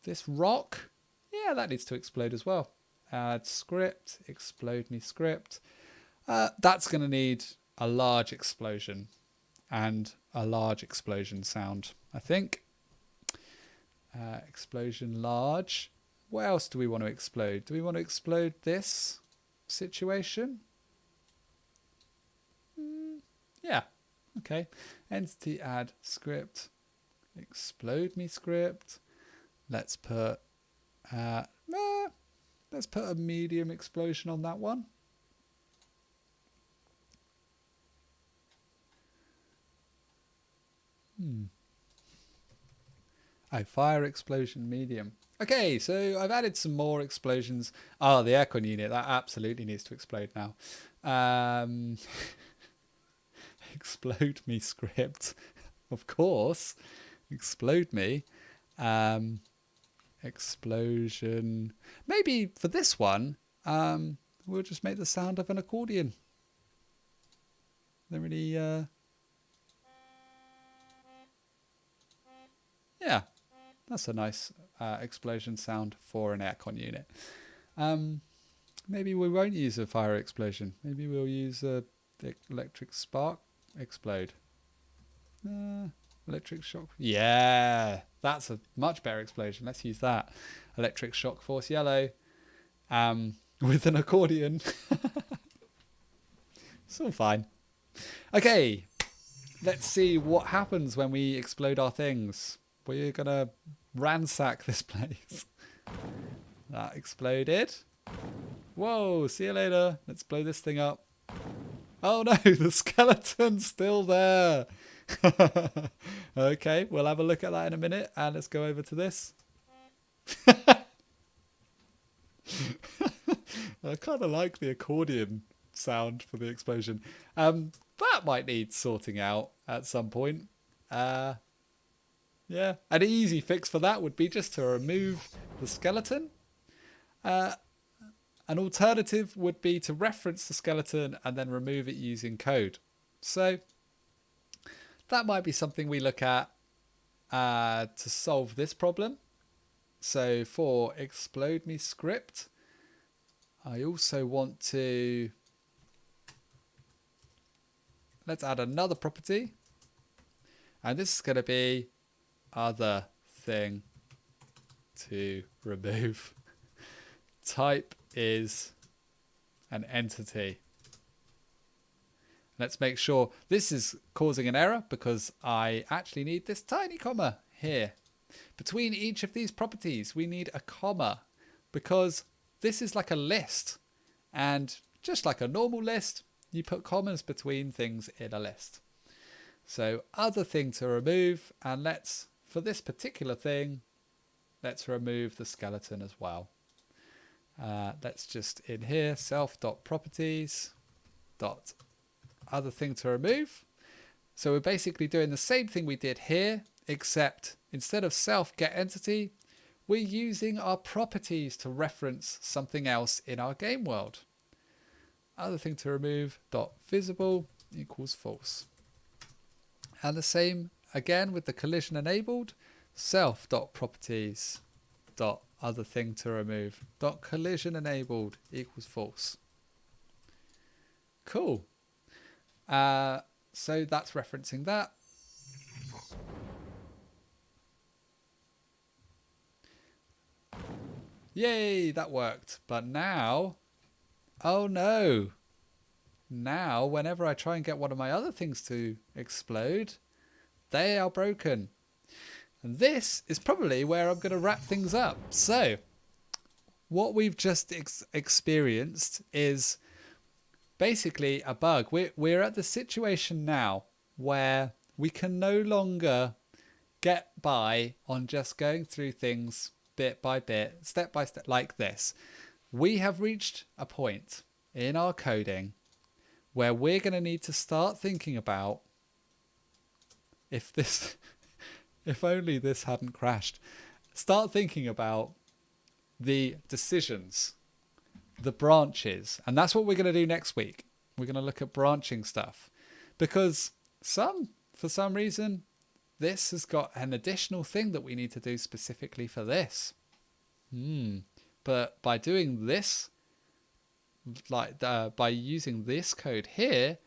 this rock? Yeah, that needs to explode as well. Add script, explode me script. That's going to need a large explosion and a large explosion sound, I think. Explosion large. What else do we want to explode? Do we want to explode this situation? Yeah. Okay. Entity add script. Explode me script. Let's put a medium explosion on that one. Oh, fire explosion medium. Okay, so I've added some more explosions. Oh, the aircon unit, that absolutely needs to explode now. Explode me script, of course. Explode me. Explosion. Maybe for this one, we'll just make the sound of an accordion. Don't really... Yeah. That's a nice explosion sound for an aircon unit. Maybe we won't use a fire explosion. Maybe we'll use a electric spark explode. Electric shock. Yeah, that's a much better explosion. Let's use that. Electric shock force yellow with an accordion. It's all fine. Okay, let's see what happens when we explode our things. We're going to ransack this place. That exploded. Whoa, see you later. Let's blow this thing up. Oh no, the skeleton's still there. Okay, we'll have a look at that in a minute. And let's go over to this. I kind of like the accordion sound for the explosion. That might need sorting out at some point. Yeah, an easy fix for that would be just to remove the skeleton. An alternative would be to reference the skeleton and then remove it using code. So that might be something we look at to solve this problem. So for explode me script, I also want to... Let's add another property. And this is going to be other thing to remove. Type is an entity. Let's make sure this is causing an error because I actually need this tiny comma here. Between each of these properties, we need a comma because this is like a list. And just like a normal list, you put commas between things in a list. So other thing to remove, and let's, for this particular thing, let's remove the skeleton as well. Let's just in here, self.properties dot other thing to remove. So we're basically doing the same thing we did here, except instead of self get entity, we're using our properties to reference something else in our game world. Other thing to remove dot visible equals false. And the same again with the collision enabled, self.properties.other thing to remove dot collision enabled equals false. Cool. So that's referencing that. Yay, that worked. But now, oh no. Now, whenever I try and get one of my other things to explode, they are broken. And this is probably where I'm going to wrap things up. So, what we've just experienced is basically a bug. We're at the situation now where we can no longer get by on just going through things bit by bit, step by step like this. We have reached a point in our coding where we're going to need to start thinking about if only this hadn't crashed. Start thinking about the decisions, the branches, and that's what we're going to do next week. We're going to look at branching stuff because for some reason, this has got an additional thing that we need to do specifically for this. But by doing this, by using this code here,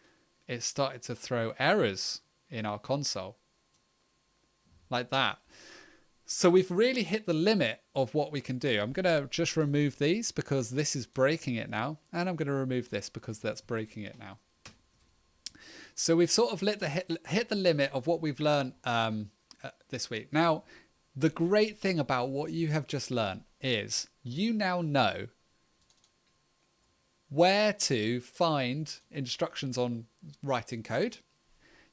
it started to throw errors in our console. Like that. So we've really hit the limit of what we can do. I'm going to just remove these because this is breaking it now. And I'm going to remove this because that's breaking it now. So we've sort of hit the limit of what we've learned this week. Now, the great thing about what you have just learned is you now know where to find instructions on writing code.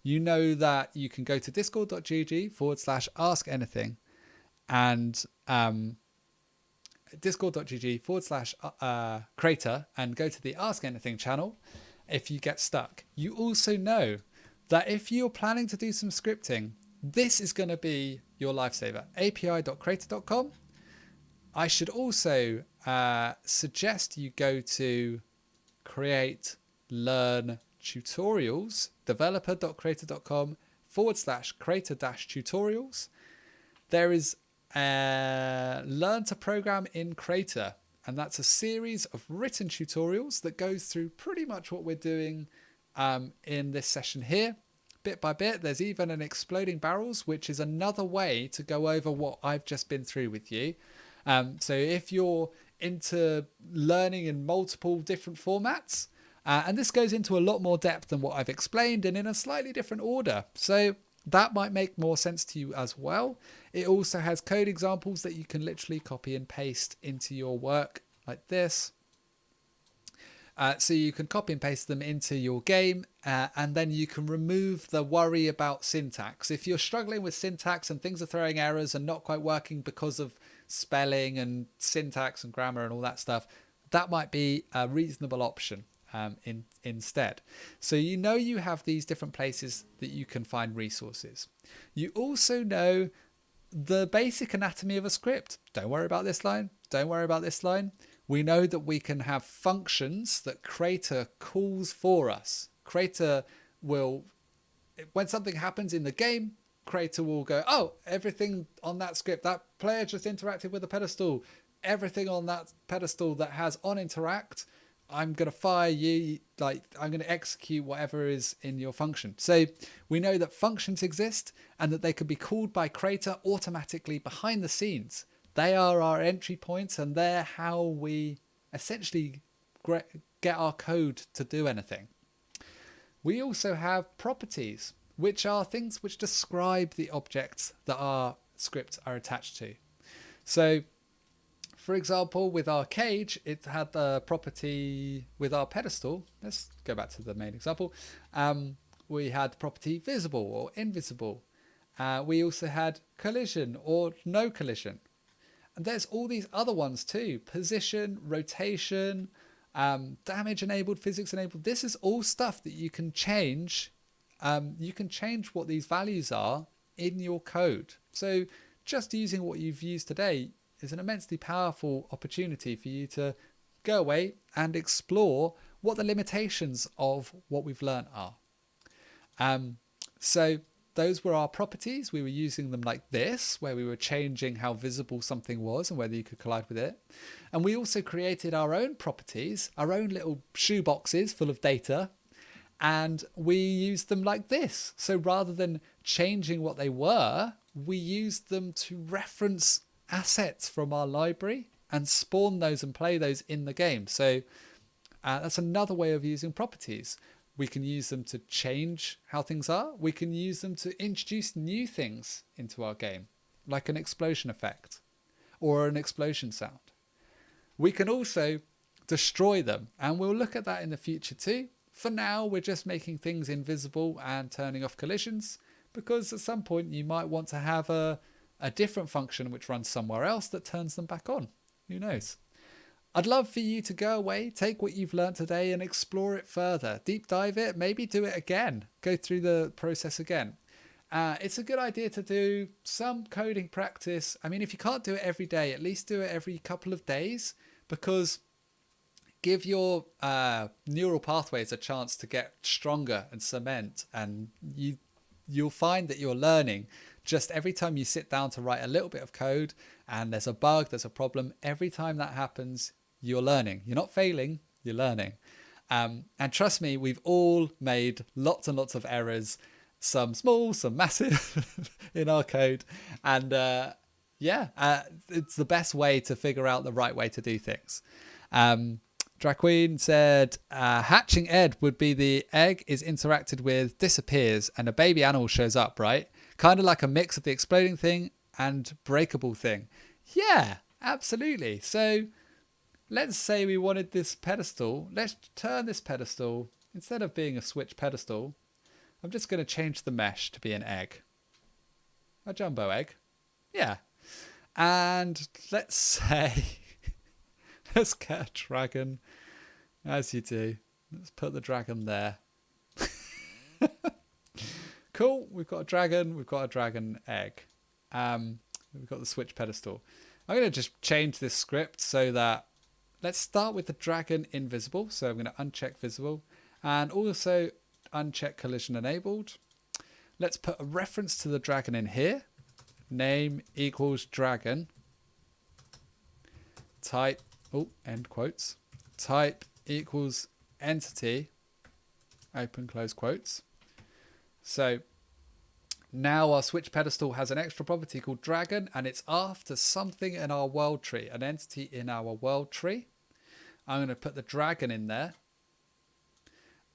You know that you can go to discord.gg/askanything and discord.gg/Crayta and go to the Ask Anything channel if you get stuck. You also know that if you're planning to do some scripting, this is going to be your lifesaver. api.crayta.com. I should also suggest you go to create learn tutorials, developer.crayta.com/Crayta-tutorials. There is learn to program in Crayta, and that's a series of written tutorials that goes through pretty much what we're doing in this session here, bit by bit. There's even an exploding barrels, which is another way to go over what I've just been through with you. So if you're into learning in multiple different formats, and this goes into a lot more depth than what I've explained and in a slightly different order. So that might make more sense to you as well. It also has code examples that you can literally copy and paste into your work like this. So you can copy and paste them into your game, and then you can remove the worry about syntax. If you're struggling with syntax and things are throwing errors and not quite working because of spelling and syntax and grammar and all that stuff, that might be a reasonable option instead. So you know you have these different places that you can find resources. You also know the basic anatomy of a script. Don't worry about this line. Don't worry about this line. We know that we can have functions that Crayta calls for us. Crayta will, when something happens in the game, Crayta will go, oh, everything on that script, that player just interacted with a pedestal. Everything on that pedestal that has on interact, I'm going to fire you, like I'm going to execute whatever is in your function. So we know that functions exist and that they can be called by Crayta automatically behind the scenes. They are our entry points and they're how we essentially get our code to do anything. We also have properties, which are things which describe the objects that our scripts are attached to. So for example, with our cage, it had the property with our pedestal. Let's go back to the main example. We had the property visible or invisible. We also had collision or no collision. And there's all these other ones too. Position, rotation, damage enabled, physics enabled. This is all stuff that you can change. You can change what these values are in your code. So just using what you've used today is an immensely powerful opportunity for you to go away and explore what the limitations of what we've learned are. So those were our properties. We were using them like this, where we were changing how visible something was and whether you could collide with it. And we also created our own properties, our own little shoe boxes full of data, and we used them like this. So rather than changing what they were, we used them to reference assets from our library and spawn those and play those in the game. So that's another way of using properties. We can use them to change how things are. We can use them to introduce new things into our game, like an explosion effect or an explosion sound. We can also destroy them, and we'll look at that in the future too. For now, we're just making things invisible and turning off collisions, because at some point you might want to have a different function which runs somewhere else that turns them back on. Who knows? I'd love for you to go away, take what you've learned today and explore it further. Deep dive it, maybe do it again. Go through the process again. It's a good idea to do some coding practice. I mean, if you can't do it every day, at least do it every couple of days, because give your neural pathways a chance to get stronger and cement, and you'll find that you're learning just every time you sit down to write a little bit of code and there's a bug, there's a problem. Every time that happens, you're learning. You're not failing, you're learning. And trust me, we've all made lots and lots of errors, some small, some massive in our code. And it's the best way to figure out the right way to do things. Drag Queen said, hatching Ed would be the egg is interacted with, disappears, and a baby animal shows up, right? Kind of like a mix of the exploding thing and breakable thing. Yeah, absolutely. So let's say we wanted this pedestal. Let's turn this pedestal, instead of being a switch pedestal, I'm just going to change the mesh to be an egg. A jumbo egg. Yeah. And let's say, let's get a dragon, as you do. Let's put the dragon there. Cool, we've got a dragon egg. We've got the switch pedestal. I'm going to just change this script so that, let's start with the dragon invisible. So I'm going to uncheck visible and also uncheck collision enabled. Let's put a reference to the dragon in here. Name equals dragon. Type, end quotes. Type equals entity, open close quotes. So now our switch pedestal has an extra property called dragon, and it's after something in our world tree, an entity in our world tree. I'm going to put the dragon in there.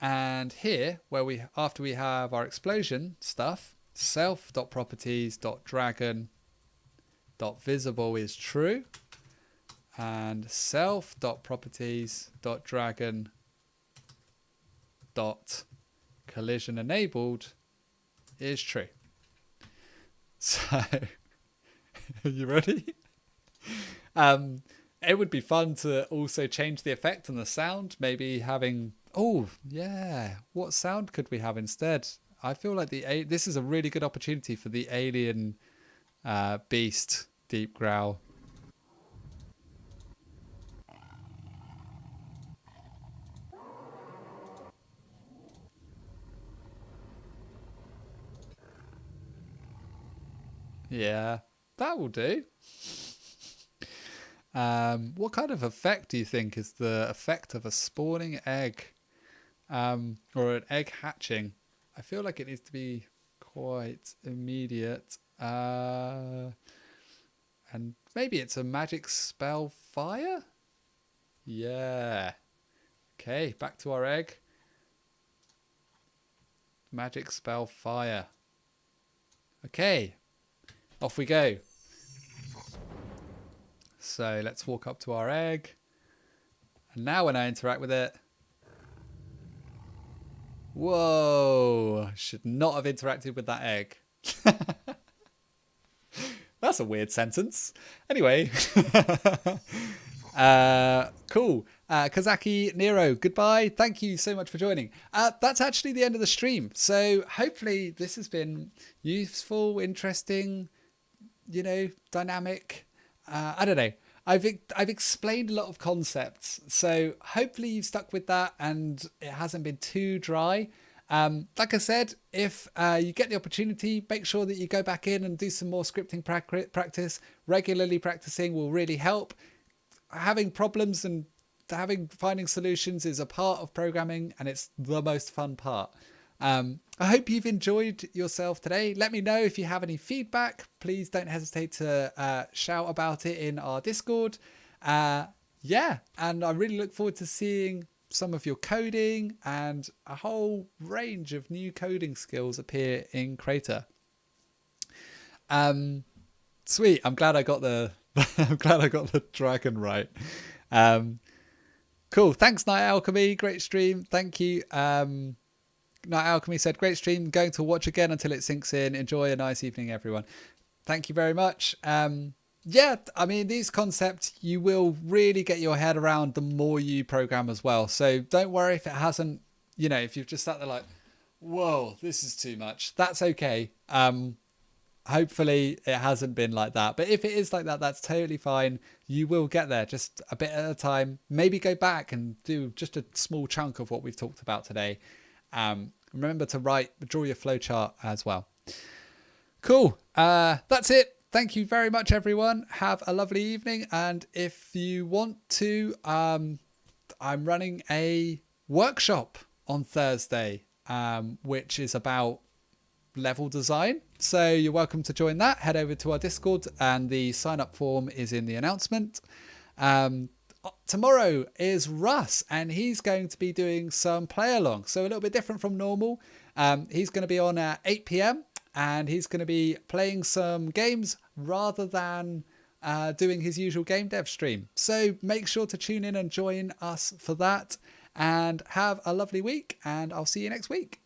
And here, where after we have our explosion stuff, self.properties.dragon.visible is true. And self.properties.dragon.collision enabled is true. So, are you ready? It would be fun to also change the effect and the sound. Maybe having, what sound could we have instead? I feel like this is a really good opportunity for the alien beast deep growl. Yeah, that will do. What kind of effect do you think is the effect of a spawning egg or an egg hatching? I feel like it needs to be quite immediate. And maybe it's a magic spell fire? Yeah. Okay, back to our egg. Magic spell fire. Okay. Off we go. So let's walk up to our egg. And now when I interact with it, whoa, should not have interacted with that egg. That's a weird sentence. Anyway. Cool. Kazaki Nero, goodbye. Thank you so much for joining. That's actually the end of the stream. So hopefully this has been useful, interesting, dynamic. I don't know. I've explained a lot of concepts, so hopefully you've stuck with that and it hasn't been too dry. Like I said, if you get the opportunity, make sure that you go back in and do some more scripting practice. Regularly practicing will really help. Having problems and finding solutions is a part of programming, and it's the most fun part. I hope you've enjoyed yourself today. Let me know if you have any feedback. Please don't hesitate to shout about it in our Discord. Yeah, and I really look forward to seeing some of your coding and a whole range of new coding skills appear in Crayta. Sweet. I'm glad I got the dragon right. Cool. Thanks, Night Alchemy. Great stream. Thank you. Night Alchemy said, great stream. Going to watch again until it sinks in. Enjoy a nice evening, everyone. Thank you very much. Yeah, I mean, these concepts you will really get your head around the more you program as well. So don't worry if it hasn't, if you've just sat there like, whoa, this is too much. That's okay. Hopefully it hasn't been like that. But if it is like that, that's totally fine. You will get there just a bit at a time. Maybe go back and do just a small chunk of what we've talked about today. Remember to draw your flowchart as well. Cool. That's it. Thank you very much, everyone. Have a lovely evening. And if you want to, I'm running a workshop on Thursday, which is about level design. So you're welcome to join that. Head over to our Discord and the sign up form is in the announcement. Tomorrow is Russ and he's going to be doing some play along. So a little bit different from normal. He's going to be on at 8 p.m. and he's going to be playing some games rather than doing his usual game dev stream. So make sure to tune in and join us for that and have a lovely week and I'll see you next week.